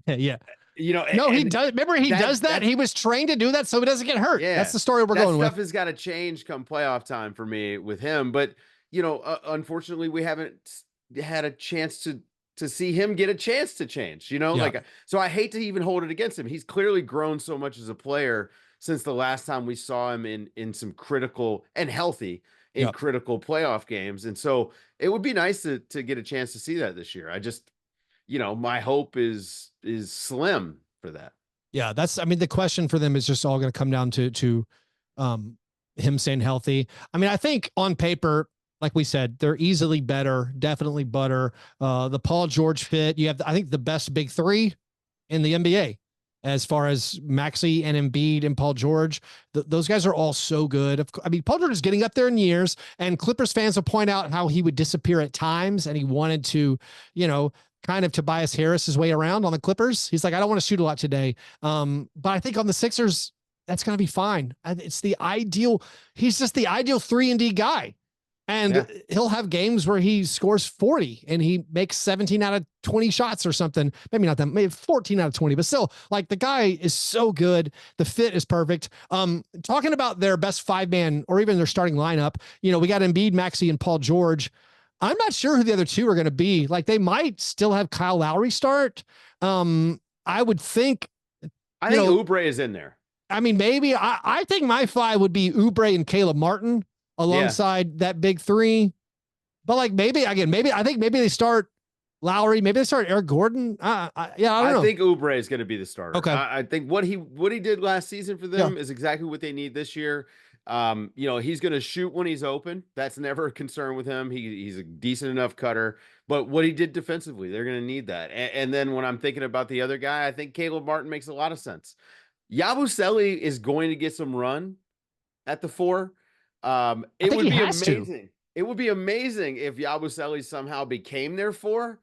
Yeah. He does. Remember, he does that. He was trained to do that so he doesn't get hurt. Yeah, that's the story we're going with. That stuff has got to change come playoff time for me with him. But unfortunately, we haven't had a chance to to see him get a chance to change, like, so I hate to even hold it against him. He's clearly grown so much as a player since the last time we saw him in some critical and healthy in critical playoff games. And so it would be nice to get a chance to see that this year. I just, my hope is slim for that. Yeah, the question for them is just all going to come down to him staying healthy. I mean, I think on paper, like we said, they're easily better, definitely better. The Paul George fit, you have, I think, the best big three in the NBA as far as Maxey and Embiid and Paul George. Those guys are all so good. I mean, Paul George is getting up there in years, and Clippers fans will point out how he would disappear at times, and he wanted to, kind of Tobias Harris's way around on the Clippers. He's like, I don't want to shoot a lot today. But I think on the Sixers, that's going to be fine. It's the ideal. He's just the ideal 3-and-D guy. And he'll have games where he scores 40 and he makes 17 out of 20 shots or something. Maybe not that, maybe 14 out of 20, but still, like, the guy is so good. The fit is perfect. Talking about their best 5-man or even their starting lineup, we got Embiid, Maxey, and Paul George. I'm not sure who the other two are going to be. Like, they might still have Kyle Lowry start. I would think. I think Oubre is in there. I mean, maybe. I think my 5 would be Oubre and Caleb Martin alongside that big three. But like, I think maybe they start Lowry. Maybe they start Eric Gordon. I don't know. I think Oubre is going to be the starter. Okay. I think what he did last season for them is exactly what they need this year. He's going to shoot when he's open. That's never a concern with him. He's a decent enough cutter, but what he did defensively, they're going to need that. And then when I'm thinking about the other guy, I think Caleb Martin makes a lot of sense. Yabusele is going to get some run at the 4. It would be amazing. It would be amazing if Yabusele somehow became their 4,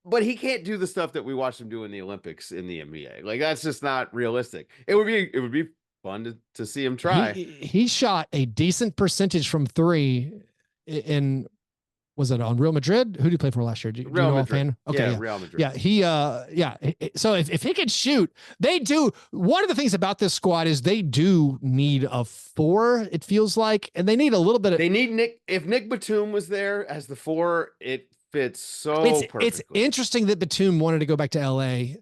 but he can't do the stuff that we watched him do in the Olympics in the NBA. Like, that's just not realistic. It would be fun to see him try. He shot a decent percentage from 3 in, was it on Real Madrid? Who did he play for last year? Do you know offhand? Okay, Real Madrid. Yeah, so if he could shoot, they do. One of the things about this squad is they do need a 4, it feels like, and they need a little bit of. They need Nick. If Nick Batum was there as the 4, it fits so perfectly. It's interesting that Batum wanted to go back to LA,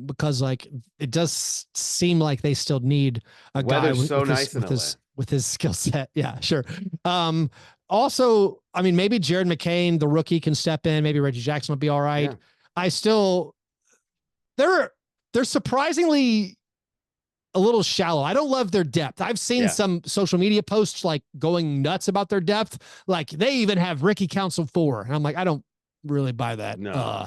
because like it does seem like they still need a guy with his skill set. Yeah, sure. Also, I mean, maybe Jared McCain, the rookie, can step in. Maybe Reggie Jackson would be all right. They're surprisingly a little shallow. I don't love their depth. I've seen some social media posts like going nuts about their depth. Like, they even have Ricky Council 4. And I'm like, I don't really buy that. No,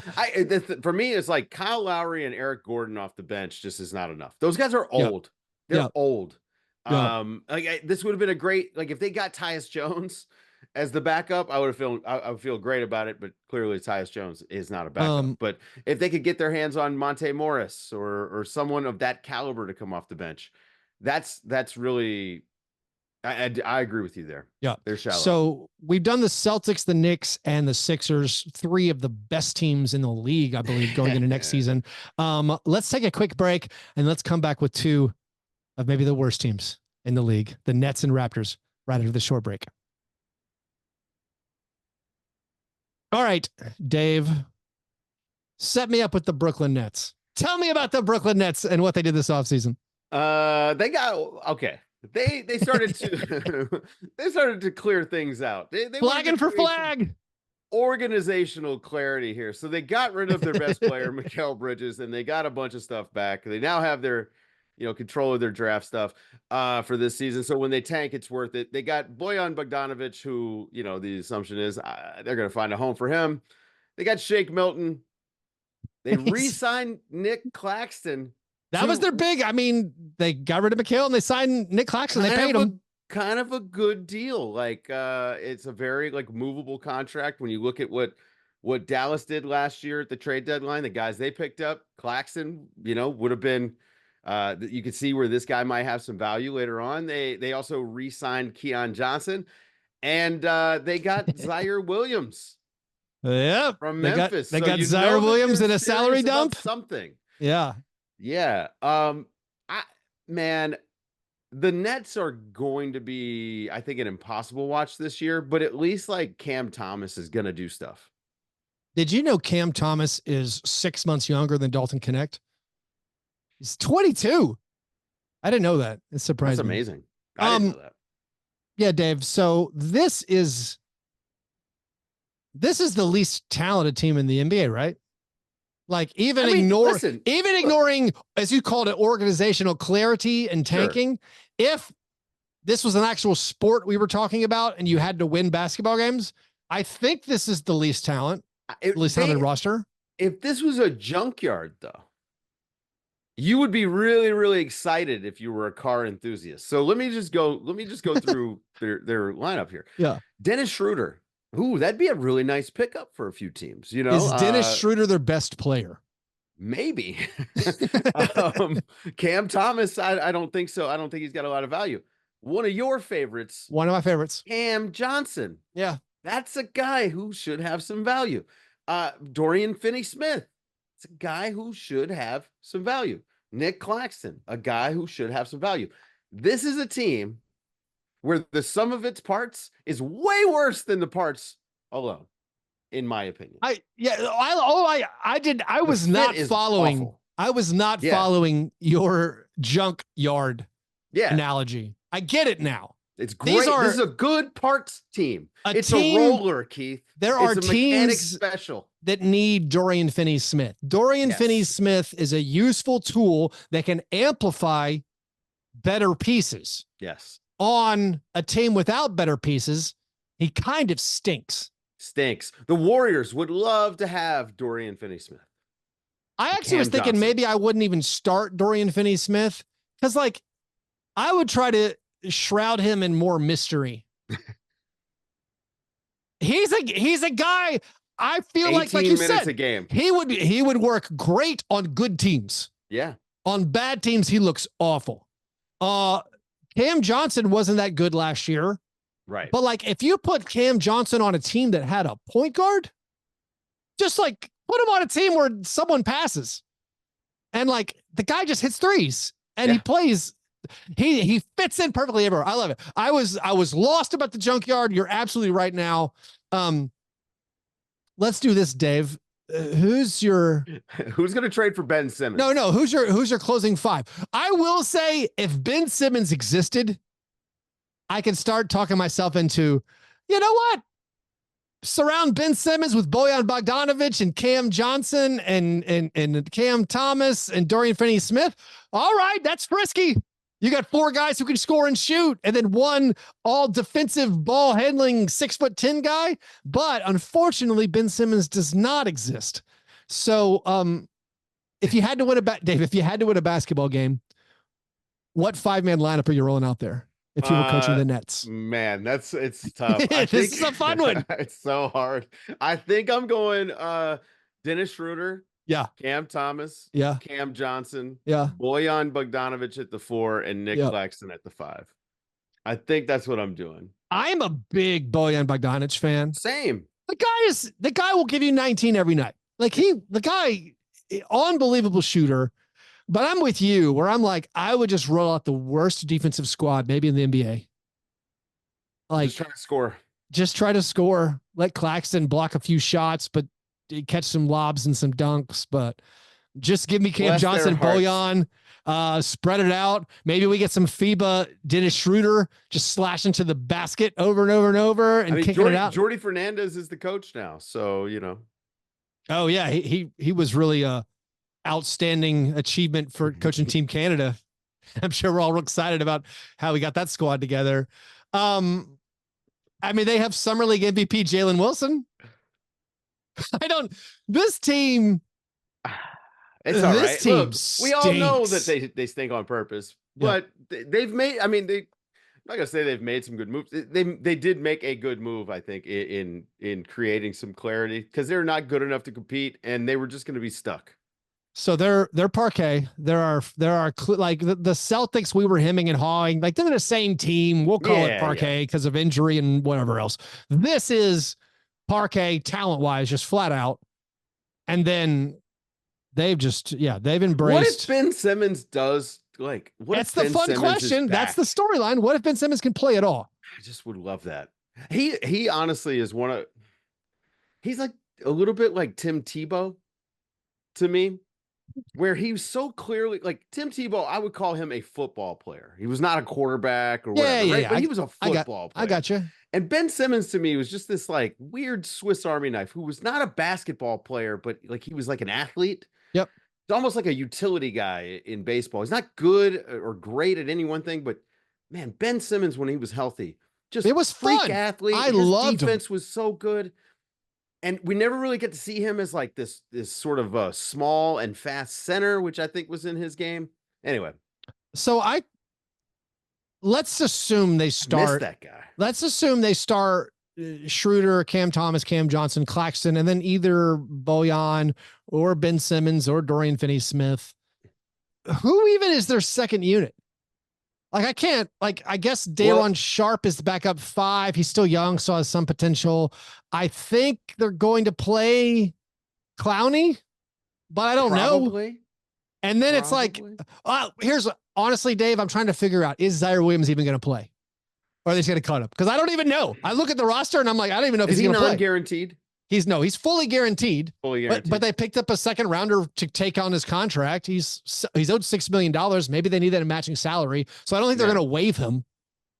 for me, it's like Kyle Lowry and Eric Gordon off the bench just is not enough. Those guys are old. They're old. This would have been a great, like, if they got Tyus Jones as the backup, I would feel great about it, but clearly Tyus Jones is not a backup. But if they could get their hands on Monte Morris or someone of that caliber to come off the bench, that's really, I agree with you there. Yeah, they're shallow. So we've done the Celtics, the Knicks, and the Sixers, 3 of the best teams in the league, I believe, going into next season. Let's take a quick break and let's come back with 2 of maybe the worst teams in the league, the Nets and Raptors, right after the short break. All right, Dave, set me up with the Brooklyn Nets. Tell me about the Brooklyn Nets and what they did this offseason. They started to they started to clear things out. They flagging for flag. Organizational clarity here. So they got rid of their best player, Mikal Bridges, and they got a bunch of stuff back. They now have their control of their draft stuff for this season. So when they tank, it's worth it. They got Bojan Bogdanovic, who, the assumption is they're going to find a home for him. They got Shake Milton. They re-signed Nick Claxton. That was their big, they got rid of Mikal and they signed Nick Claxton. They paid him. Kind of a good deal. Like, it's a very movable contract. When you look at what Dallas did last year at the trade deadline, the guys they picked up, Claxton, would have been, you could see where this guy might have some value later on. They also re-signed Keon Johnson, and they got Zaire Williams. Yeah, from Memphis. They got Zaire Williams in a salary dump. Something. Yeah. Man, the Nets are going to be, I think, an impossible watch this year. But at least Cam Thomas is going to do stuff. Did you know Cam Thomas is 6 months younger than Dalton Connect? He's 22. I didn't know that. It surprised That's me. amazing. I didn't know that. Yeah, Dave. So this is the least talented team in the NBA, right? Like even ignoring, as you called it, organizational clarity and tanking. Sure. If this was an actual sport we were talking about and you had to win basketball games, I think this is the least talented roster. If this was a junkyard, though, you would be really, really excited if you were a car enthusiast. So let me just go through their lineup here. Yeah. Dennis Schroeder. Ooh, that'd be a really nice pickup for a few teams. You know, is Dennis Schroeder their best player? Maybe. Cam Thomas, I don't think so. I don't think he's got a lot of value. One of your favorites. One of my favorites. Cam Johnson. Yeah. That's a guy who should have some value. Dorian Finney-Smith. It's a guy who should have some value. Nick Claxton, a guy who should have some value. This is a team where the sum of its parts is way worse than the parts alone, in my opinion. I was not following your junkyard analogy. I get it now. It's great. This is a good parts team. It's a roller, Keith. There are teams that need Dorian Finney-Smith. Dorian Finney-Smith is a useful tool that can amplify better pieces. Yes. On a team without better pieces, he kind of stinks. The Warriors would love to have Dorian Finney-Smith. I actually was thinking maybe I wouldn't even start Dorian Finney-Smith because, like, I would try to shroud him in more mystery. He's a guy. I feel like you said, a game. He would work great on good teams. Yeah. On bad teams, he looks awful. Cam Johnson wasn't that good last year. Right. But like, if you put Cam Johnson on a team that had a point guard, just like put him on a team where someone passes and like the guy just hits threes and he plays, he fits in perfectly everywhere. I love it. I was lost about the junkyard. You're absolutely right now. Let's do this, Dave. Who's going to trade for Ben Simmons? No. Who's your closing five? I will say if Ben Simmons existed, I can start talking myself into, you know what? Surround Ben Simmons with Bojan Bogdanovic and Cam Johnson and Cam Thomas and Dorian Finney-Smith. All right, that's frisky. You got 4 guys who can score and shoot, and then 1 all defensive ball handling 6'10" guy. But unfortunately, Ben Simmons does not exist. So, if you had to win a basketball game, what 5-man lineup are you rolling out there? If you were coaching the Nets, man, it's tough. This is a fun one. It's so hard. I think I'm going Dennis Schroeder. Yeah. Cam Thomas. Yeah. Cam Johnson. Yeah. Bojan Bogdanovic at the 4 and Nick Claxton at the 5. I think that's what I'm doing. I'm a big Bojan Bogdanovic fan. Same. The guy will give you 19 every night. Like the guy, unbelievable shooter. But I'm with you where I'm like, I would just roll out the worst defensive squad, maybe in the NBA. Like just try to score. Let Claxton block a few shots, but catch some lobs and some dunks. But just give me Cam Johnson, Bojan, spread it out. Maybe we get some FIBA Dennis Schroeder just slashing to the basket over and over and over and kicking it out. Jordy Fernandez is the coach now, so you know. Oh yeah, he was really outstanding achievement for coaching Team Canada. I'm sure we're all real excited about how we got that squad together. I mean, they have Summer League MVP Jalen Wilson. This team. It's all right. Look, we all know that they stink on purpose, but they've made, I'm not gonna say they've made some good moves. They did make a good move, I think, in creating some clarity because they're not good enough to compete and they were just going to be stuck. So they're Parkay. There are like the Celtics we were hemming and hawing, like they're the same team. We'll call it Parkay because of injury and whatever else. This is Parkay talent wise, just flat out. And then they've embraced. What if Ben Simmons does that's the fun question. That's the storyline. What if Ben Simmons can play at all? I just would love that. He honestly is he's like a little bit like Tim Tebow to me, where he was so clearly like Tim Tebow. I would call him a football player. He was not a quarterback or whatever, right? But he was a football player. I got you. And Ben Simmons to me was just this like weird Swiss Army knife who was not a basketball player, but like he was like an athlete. Yep. It's almost like a utility guy in baseball. He's not good or great at any one thing, but man, Ben Simmons, when he was healthy, just it was freak fun. athlete. I loved defense him. was so good. And we never really get to see him as like this sort of a small and fast center, which I think was in his game. Anyway. So let's assume they start that guy. Let's assume they start Schroeder, Cam Thomas, Cam Johnson, Claxton, and then either Bojan or Ben Simmons or Dorian Finney-Smith. Who even is their second unit? Like, I can't, like, I guess Daylon Sharp is the backup 5. He's still young, so has some potential. I think they're going to play Clowney, but I don't know. And then it's like, honestly, Dave, I'm trying to figure out, is Zaire Williams even going to play? Or are they just going to cut him? Because I don't even know. I look at the roster and I'm like, I don't even know if he's going to play. Non-guaranteed? He's fully guaranteed. Fully guaranteed. But they picked up a second rounder to take on his contract. He's owed $6 million. Maybe they need that in matching salary. So I don't think they're going to waive him.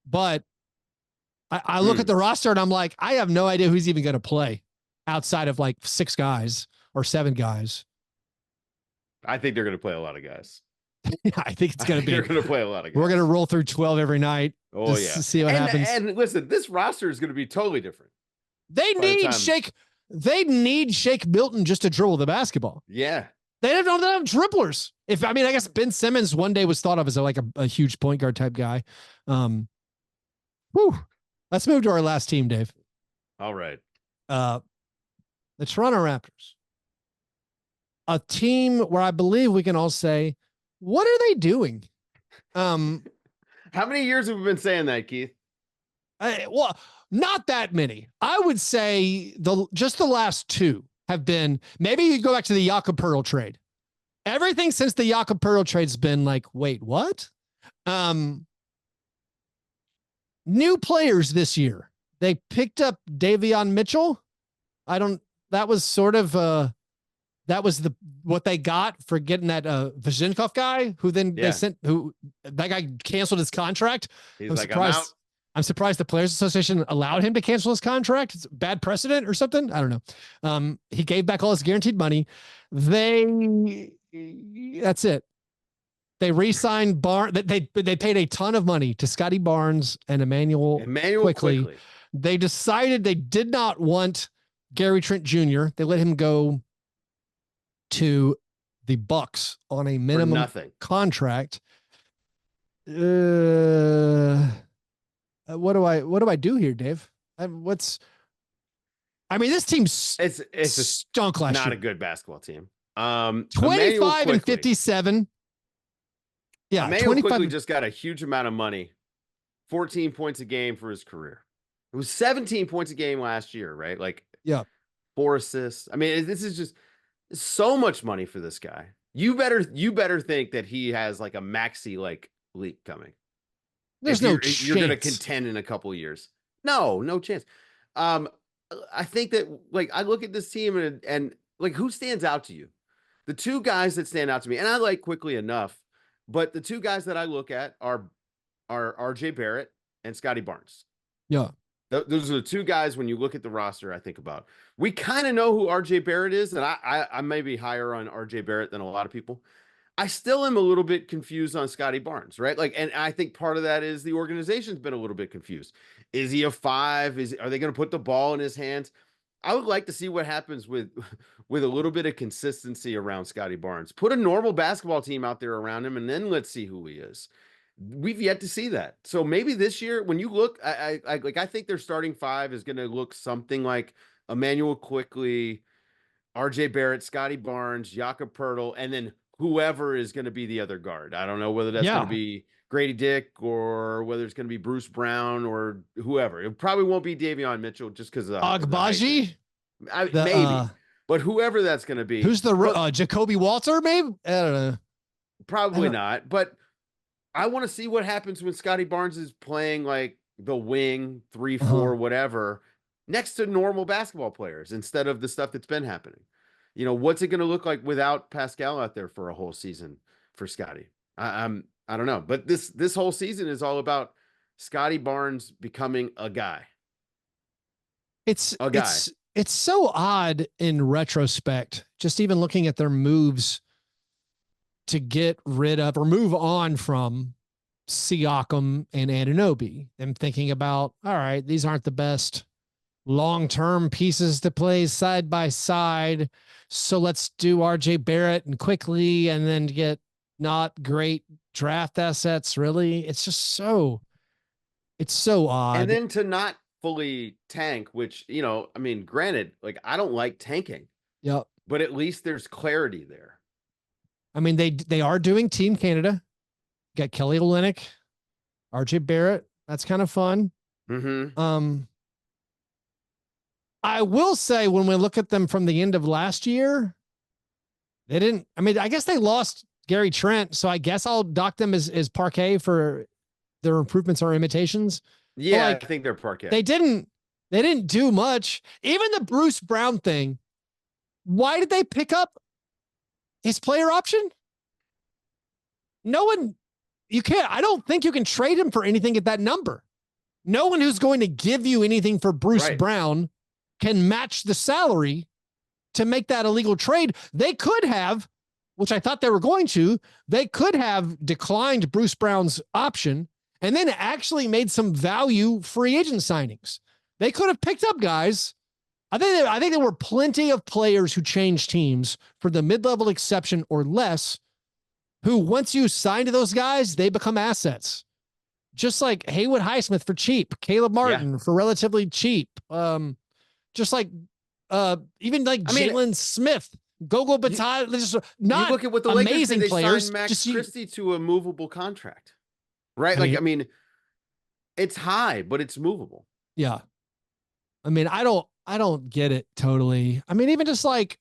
But I look at the roster and I'm like, I have no idea who's even going to play outside of like 6 guys or 7 guys. I think they're going to play a lot of guys. I think it's going to be. They're going to play a lot of guys. We're going to roll through 12 every night. Oh, yeah. To see what happens. And listen, this roster is going to be totally different. They need Shake Milton just to dribble the basketball. Yeah. They don't have dribblers. I guess Ben Simmons one day was thought of as a huge point guard type guy. Let's move to our last team, Dave. All right. The Toronto Raptors. A team where I believe we can all say, what are they doing? How many years have we been saying that, Keith? Well, not that many. I would say just the last 2 have been, maybe you go back to the Jakob Poeltl trade. Everything since the Jakob Poeltl trade's been like, wait, what? New players this year. They picked up Davion Mitchell. That was sort of that was what they got for getting that Vajinkov guy who then that guy canceled his contract. He's I'm surprised the Players Association allowed him to cancel his contract. It's bad precedent or something. I don't know. He gave back all his guaranteed money. That's it. They re-signed They paid a ton of money to Scotty Barnes and Emmanuel Quickly. They decided they did not want Gary Trent Jr. They let him go to the Bucks on a minimum contract. What do I do here, Dave? This team's it's stunk last year. Not a good basketball team. 25 and 57. Yeah, Emmanuel Quickly just got a huge amount of money. 14 points a game for his career. It was 17 points a game last year, right? Like, 4 assists. This is just so much money for this guy. You better think that he has like a maxi like leap coming. There's no chance. You're going to contend in a couple of years. No chance. I think that like I look at this team and like who stands out to you? The 2 guys that stand out to me, and I like Quickly enough, but the 2 guys that I look at are RJ Barrett and Scotty Barnes. Yeah. Those are the 2 guys when you look at the roster I think about. We kind of know who RJ Barrett is, and I may be higher on RJ Barrett than a lot of people. I still am a little bit confused on Scotty Barnes, right? Like, and I think part of that is the organization's been a little bit confused. Is he a 5? Are they going to put the ball in his hands? I would like to see what happens with a little bit of consistency around Scotty Barnes. Put a normal basketball team out there around him, and then let's see who he is. We've yet to see that. So maybe this year, when you look, I think their starting 5 is going to look something like Emmanuel Quickly, RJ Barrett, Scotty Barnes, Jakob Poeltl, and then whoever is going to be the other guard. I don't know whether that's going to be Grady Dick or whether it's going to be Bruce Brown or whoever. It probably won't be Davion Mitchell just because of Agbaji. Maybe, but whoever that's going to be. Who's the Jacoby Walter? Maybe I don't know. Probably not. But I want to see what happens when Scotty Barnes is playing like the wing 3-4 whatever. next to normal basketball players instead of the stuff that's been happening. What's it going to look like without Pascal out there for a whole season for Scotty? I don't know, but this whole season is all about Scotty Barnes becoming a guy. It's so odd in retrospect, just even looking at their moves to get rid of or move on from Siakam and Anunoby, and thinking about, all right, these aren't the best long-term pieces to play side by side. So let's do RJ Barrett and quickly, and then get not great draft assets. Really. It's so odd. And then to not fully tank, which, granted, like, I don't like tanking. Yep. But at least there's clarity there. I mean, they are doing Team Canada. Got Kelly Olynyk, RJ Barrett. That's kind of fun. Mm-hmm. I will say, when we look at them from the end of last year, they didn't. I mean, I guess they lost Gary Trent, so I guess I'll dock them as Parkay for their improvements or imitations. Yeah, I think they're Parkay. They didn't do much. Even the Bruce Brown thing. Why did they pick up his player option? No one. You can't. I don't think you can trade him for anything at that number. No one who's going to give you anything for Bruce Brown can match the salary to make that a legal trade. They could have, which I thought they were going to, they could have declined Bruce Brown's option and then actually made some value free agent signings. They could have picked up guys. I think there were plenty of players who changed teams for the mid-level exception or less, who, once you sign to those guys, they become assets. Just like Haywood Highsmith for cheap, Caleb Martin for relatively cheap. Just like even like Jalen Smith, Gogo Batai, just not you look at what the amazing Lakers did, players. Signed Max Christie to a movable contract, right? I mean, it's high, but it's movable. Yeah. I mean, I don't get it totally. I mean, even just like,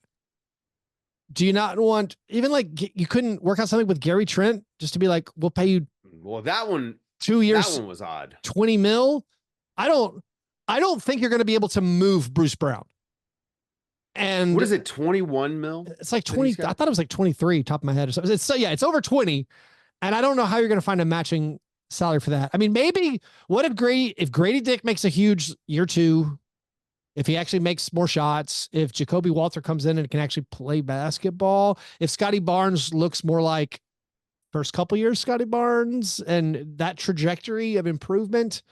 do you not want, even like, you couldn't work out something with Gary Trent just to be like, we'll pay you. Well, that one, 2 years. That one was odd. 20 mil. I don't think you're going to be able to move Bruce Brown. And what is it? 21 mil? It's like 20. I thought it was like 23 top of my head or something. It's over 20. And I don't know how you're going to find a matching salary for that. I mean, maybe what if Grady Dick makes a huge year 2, if he actually makes more shots, if Jacoby Walter comes in and can actually play basketball, if Scotty Barnes looks more like first couple years Scotty Barnes and that trajectory of improvement.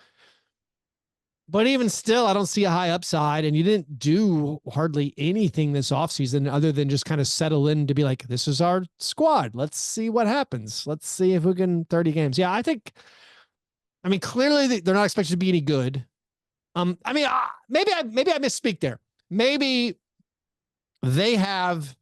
But even still, I don't see a high upside, and you didn't do hardly anything this offseason other than just kind of settle in to be like, this is our squad. Let's see what happens. Let's see if we can 30 games. Yeah, I mean, clearly they're not expected to be any good. I mean, maybe I misspeak there. Maybe they have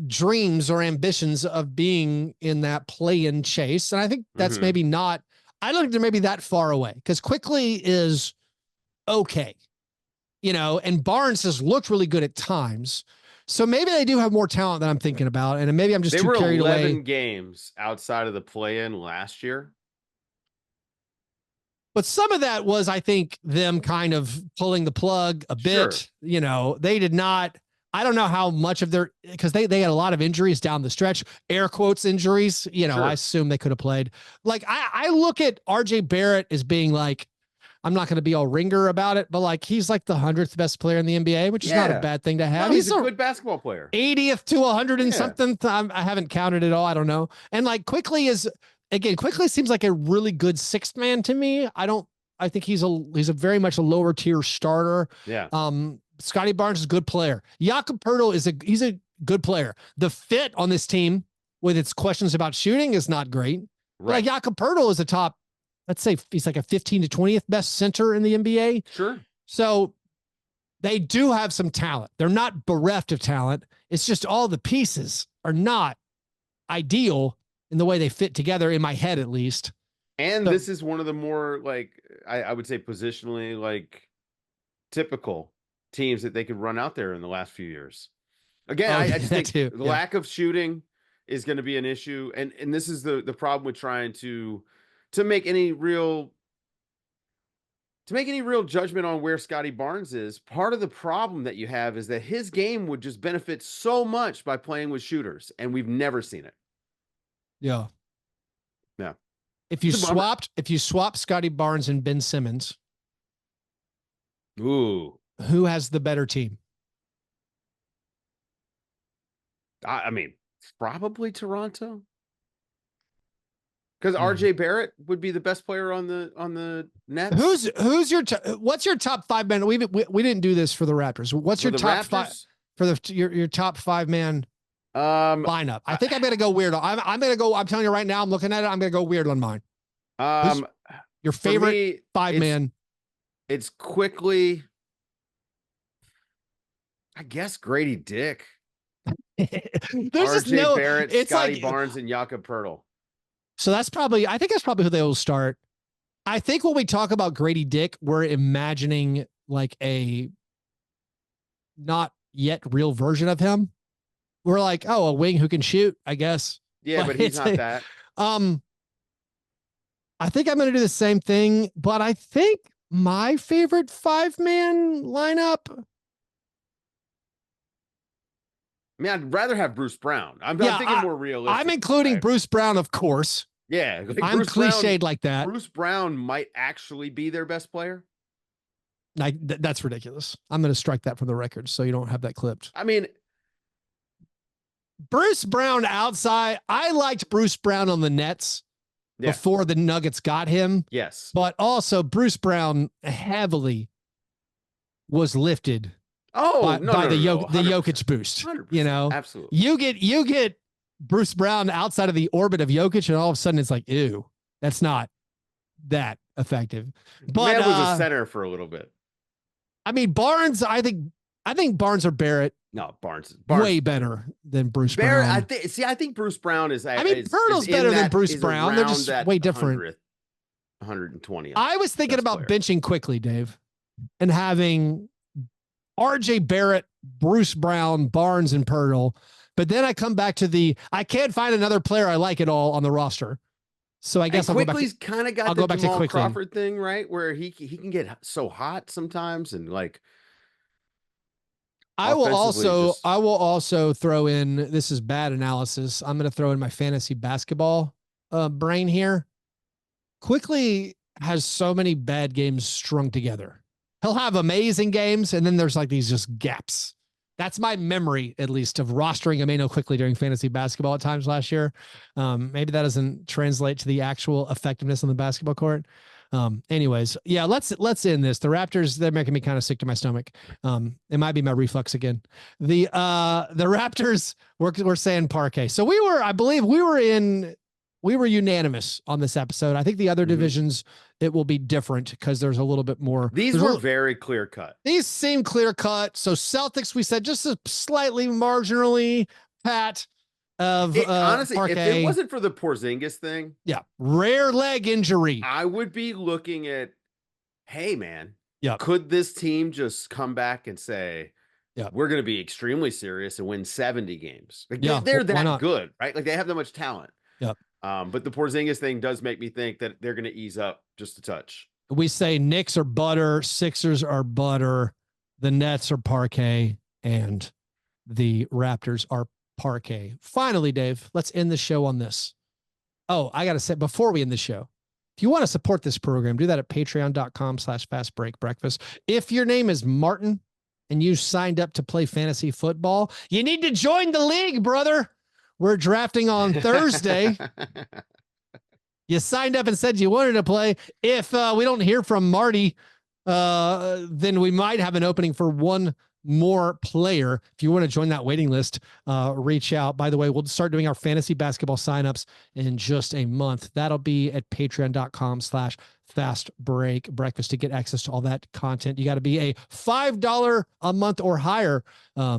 dreams or ambitions of being in that play-in chase. And I think that's maybe not, I don't think they're maybe that far away, because Quickly is okay, and Barnes has looked really good at times. So maybe they do have more talent than I'm thinking about. And maybe I'm just too carried away. They were 11 games outside of the play-in last year. But some of that was, I think, them kind of pulling the plug a bit. Sure. They did not. I don't know how much of because they had a lot of injuries down the stretch, air quotes injuries. Sure. I assume they could have played. Like, I look at RJ Barrett as being like, I'm not going to be all ringer about it, but like, he's like the 100th best player in the NBA, which is not a bad thing to have. No, he's a good basketball player. 80th to 100 and something. I haven't counted it all. I don't know. And like, Quickly seems like a really good sixth man to me. I think he's a very much a lower tier starter. Yeah. Scotty Barnes is a good player. Jakob Poeltl he's a good player. The fit on this team with its questions about shooting is not great. Right. Like, Jakob Poeltl is a top, let's say he's like a 15 to 20th best center in the NBA. Sure. So they do have some talent. They're not bereft of talent. It's just all the pieces are not ideal in the way they fit together, in my head at least. And this is one of the more, like, I would say positionally, like, typical teams that they could run out there in the last few years. Again, I just think the lack of shooting is going to be an issue. And this is the problem with trying to make any real, to make any real judgment on where Scotty Barnes is, part of the problem that you have is that his game would just benefit so much by playing with shooters, and we've never seen it. Yeah. Yeah. If you swap Scotty Barnes and Ben Simmons, who has the better team? I mean, probably Toronto. Because RJ Barrett would be the best player on the Nets. Who's your what's your top 5 man? We didn't do this for the Raptors. What's your top 5 for your top 5 man lineup? I think I'm gonna go weird. I'm gonna go. I'm telling you right now. I'm looking at it. I'm gonna go weird on mine. Who's your favorite 5 man? It's quickly, I guess, Grady Dick. There's RJ Barrett, it's Scotty Barnes, and Jakob Poeltl. So I think that's probably who they will start. I think when we talk about Grady Dick, we're imagining like a not yet real version of him. We're like, oh, a wing who can shoot, I guess. Yeah, but he's not that. I think I'm going to do the same thing, but I think my favorite 5-man lineup. I mean, I'd rather have Bruce Brown. I'm thinking more realistic. I'm including Bruce Brown, of course. Yeah. Like I'm cliched like that. Bruce Brown might actually be their best player. Like that's ridiculous. I'm going to strike that from the record so you don't have that clipped. I mean, Bruce Brown outside. I liked Bruce Brown on the Nets before the Nuggets got him. Yes. But also Bruce Brown heavily was lifted by the Jokic boost. 100%, you know, absolutely. You get Bruce Brown outside of the orbit of Jokic, and all of a sudden it's like, ew, that's not that effective. But man was a center for a little bit. I mean, Barnes, I think Barnes or Barrett. No, Barnes way better than Bruce Barrett, Brown. I think Bruce Brown is. I mean, Poeltl's better than Bruce Brown. They're just way different. 120. I was thinking about benching quickly, Dave, and having RJ Barrett, Bruce Brown, Barnes, and Poeltl. But then I come back to I can't find another player I like at all on the roster. So I guess Quickley's kind of got the Jamal Crawford thing, right? Where he can get so hot sometimes, and like. I will also throw in, this is bad analysis. I'm going to throw in my fantasy basketball brain here. Quickley has so many bad games strung together. He'll have amazing games, and then there's like these just gaps. That's my memory, at least, of rostering Amano Quickley during fantasy basketball at times last year. Maybe that doesn't translate to the actual effectiveness on the basketball court. Anyways, yeah, let's end this. The Raptors, they're making me kind of sick to my stomach. It might be my reflux again. The Raptors, we're saying Parkay. So I believe we were unanimous on this episode. I think the other divisions, it will be different because there's a little bit more. These were very clear cut. These seem clear cut. So Celtics, we said just a slightly marginally pat of honestly, Parkay. If it wasn't for the Porzingis thing, rare leg injury, I would be looking at, hey man, could this team just come back and say, we're going to be extremely serious and win 70 games? Like, they're that good, right? Like they have that much talent. Yep. But the Porzingis thing does make me think that they're going to ease up just a touch. We say Knicks are butter, Sixers are butter, the Nets are Parkay, and the Raptors are Parkay. Finally, Dave, let's end the show on this. Oh, I got to say, before we end the show, if you want to support this program, do that at patreon.com/fastbreakbreakfast. If your name is Martin and you signed up to play fantasy football, you need to join the league, brother. We're drafting on Thursday. You signed up and said you wanted to play. If we don't hear from Marty, then we might have an opening for one more player. If you want to join that waiting list, reach out. By the way, we'll start doing our fantasy basketball signups in just a month. That'll be at patreon.com/fastbreakbreakfast to get access to all that content. You got to be a $5 a month or higher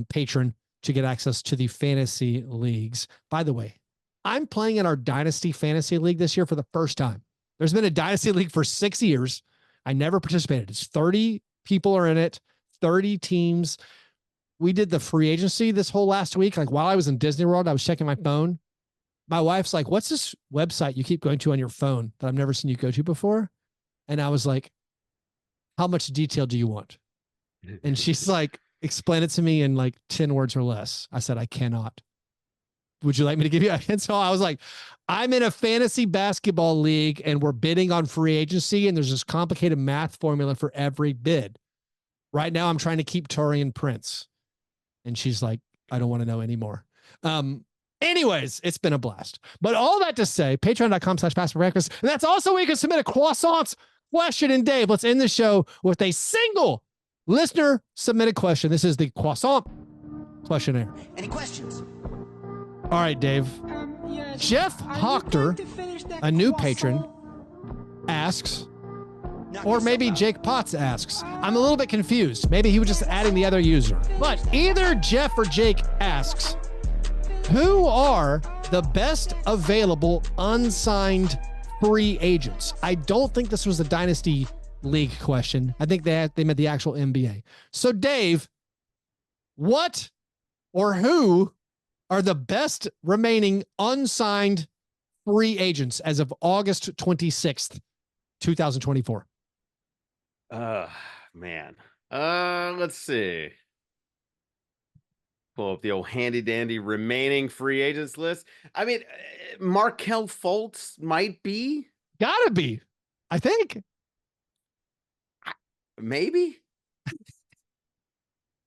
patron to get access to the fantasy leagues. By the way, I'm playing in our Dynasty Fantasy League this year for the first time. There's been a Dynasty League for 6 years. I never participated. It's 30 people are in it, 30 teams. We did the free agency this whole last week. Like while I was in Disney World, I was checking my phone. My wife's like, what's this website you keep going to on your phone that I've never seen you go to before? And I was like, how much detail do you want? And she's like, explain it to me in like 10 words or less. I said, I cannot. Would you like me to give you? And so I was like, I'm in a fantasy basketball league and we're bidding on free agency. And there's this complicated math formula for every bid. Right now I'm trying to keep Taurean Prince. And she's like, I don't want to know anymore. Anyways, it's been a blast. But all that to say, patreon.com/basketball-breakfast. And that's also where you can submit a croissant question. And Dave, let's end the show with a single listener submitted question. This is the croissant questionnaire. Any questions? All right, Dave. Yes. Jeff Hochter, a new patron, asks, or maybe Jake Potts asks. I'm a little bit confused. Maybe he was just adding the other user. But either Jeff or Jake asks, who are the best available unsigned free agents? I don't think this was a Dynasty League question. I think they meant the actual NBA. So, Dave, what or who are the best remaining unsigned free agents as of August 26th, 2024? Man. Let's see. Pull up the old handy dandy remaining free agents list. I mean, Markelle Fultz might be. Gotta be. I think. Maybe.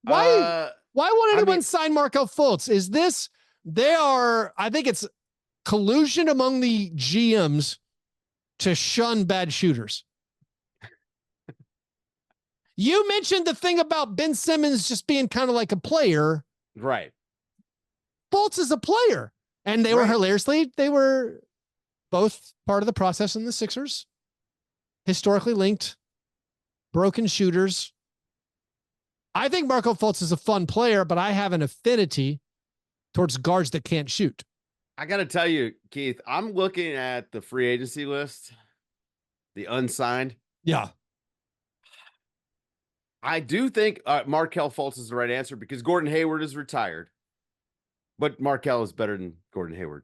Why won't anyone sign Markelle Fultz? Is this, I think it's collusion among the GMs to shun bad shooters. You mentioned the thing about Ben Simmons just being kind of like a player. Right. Fultz is a player. And they were they were both part of the process in the Sixers. Historically linked, broken shooters. I think Markelle Fultz is a fun player, but I have an affinity towards guards that can't shoot. I got to tell you, Keith, I'm looking at the free agency list, the unsigned. Yeah. I do think Markelle Fultz is the right answer because Gordon Hayward is retired, but Markelle is better than Gordon Hayward.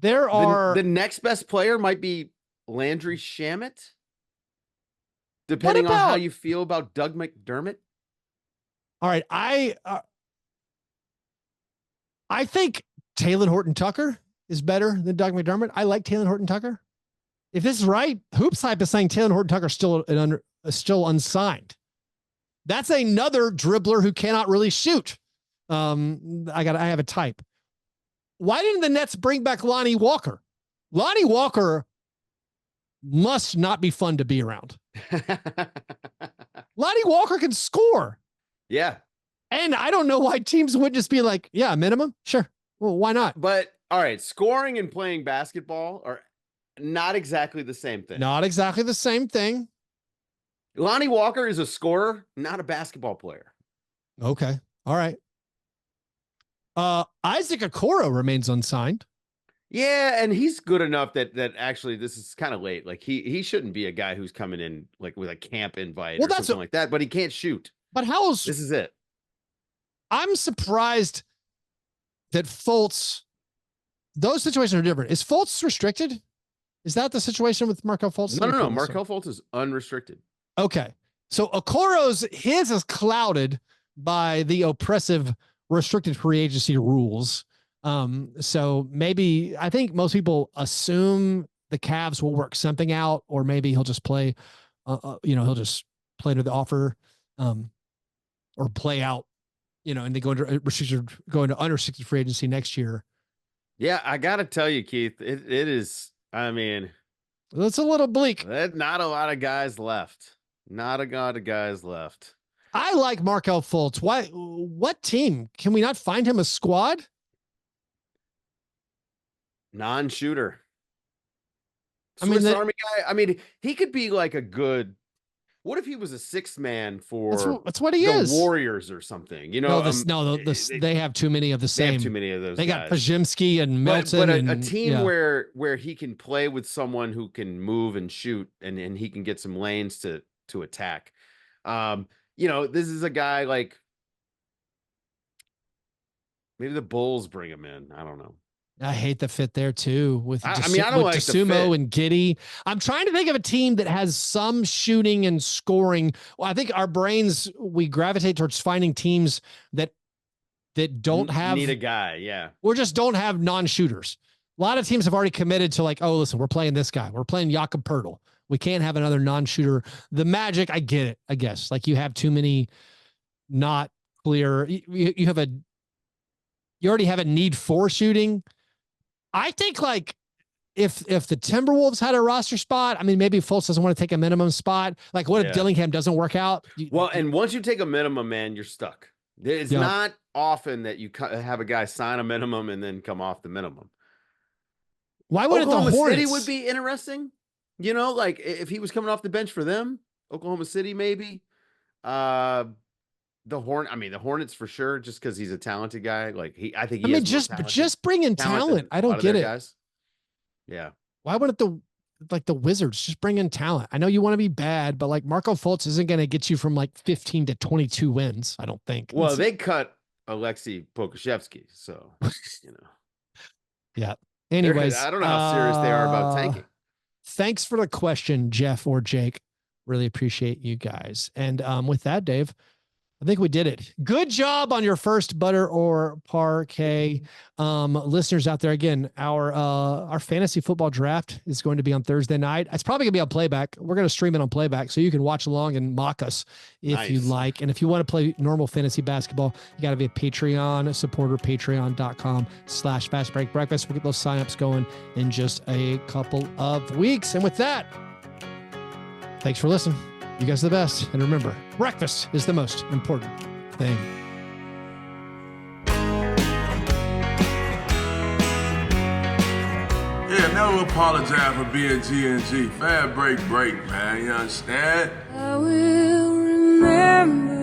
There are the next best player might be Landry Shamet, depending on how you feel about Doug McDermott. All right, I think Talen Horton-Tucker is better than Doug McDermott. I like Talen Horton-Tucker. If this is right, Hoops Hype is saying Talen Horton-Tucker is still unsigned. That's another dribbler who cannot really shoot. I have a type. Why didn't the Nets bring back Lonnie Walker? Lonnie Walker must not be fun to be around. Lonnie Walker can score. Yeah. And I don't know why teams would just be like, yeah, minimum. Sure. Well, why not? But all right, scoring and playing basketball are not exactly the same thing. Not exactly the same thing. Lonnie Walker is a scorer, not a basketball player. Okay. All right. Isaac Okoro remains unsigned. Yeah, and he's good enough that actually this is kind of late. Like he shouldn't be a guy who's coming in like with a camp invite or something like that, but he can't shoot. But this is it. I'm surprised that Fultz, those situations are different. Is Fultz restricted? Is that the situation with Markelle Fultz? No. Markelle Fultz is unrestricted. Okay. So his is clouded by the oppressive restricted free agency rules. So maybe I think most people assume the Cavs will work something out, or maybe he'll just play, he'll just play to the offer, or play out, and they go into unrestricted free agency next year. Yeah, I got to tell you, Keith, it is, I mean, it's a little bleak. Not a lot of guys left. Not a lot of guys left. I like Markelle Fultz. What team? Can we not find him a squad? Non-shooter. Swiss Army guy. I mean, he could be like a good. What if he was a sixth man for? That's what he is. Warriors or something. They have too many of the same. They have too many of those. They got Pajimski and Melton. But a team where he can play with someone who can move and shoot, and he can get some lanes to attack. This is a guy like maybe the Bulls bring him in. I don't know. I hate the fit there too with I don't like DeSumo and Giddey. I'm trying to think of a team that has some shooting and scoring. Well, I think our brains, we gravitate towards finding teams that don't have need a guy. Yeah. Or just don't have non-shooters. A lot of teams have already committed to like, oh, listen, we're playing this guy. We're playing Jakob Poeltl. We can't have another non-shooter. The Magic, I get it, I guess. Like you have too many not clear. You already have a need for shooting. I think like if the Timberwolves had a roster spot, I mean, maybe Fultz doesn't want to take a minimum spot. Like what if Dillingham doesn't work out? And once you take a minimum, man, you're stuck. It's not often that you have a guy sign a minimum and then come off the minimum. Why wouldn't the Hornets? City would be interesting. Like if he was coming off the bench for them, Oklahoma City maybe. The Hornets for sure, just because he's a talented guy. Like I think just bring in talent. I don't get it. Guys. Yeah. Why wouldn't the Wizards just bring in talent? I know you want to be bad, but like Marco Fultz isn't going to get you from like 15 to 22 wins. I don't think. Well, they cut Alexei Pokusevsky, so Yeah. Anyways, I don't know how serious they are about tanking. Thanks for the question, Jeff or Jake. Really appreciate you guys. And with that, Dave, I think we did it. Good job on your first butter or Parkay. Listeners out there, again, our fantasy football draft is going to be on Thursday night. It's probably gonna be on playback. We're going to stream it on playback so you can watch along and mock us if you like. And if you want to play normal fantasy basketball, you got to be a Patreon supporter, patreon.com/fastbreakbreakfast. We'll get those signups going in just a couple of weeks. And with that, thanks for listening. You guys are the best. And remember, breakfast is the most important thing. Yeah, never apologize for being G&G. Fast break, man. You understand? I will remember.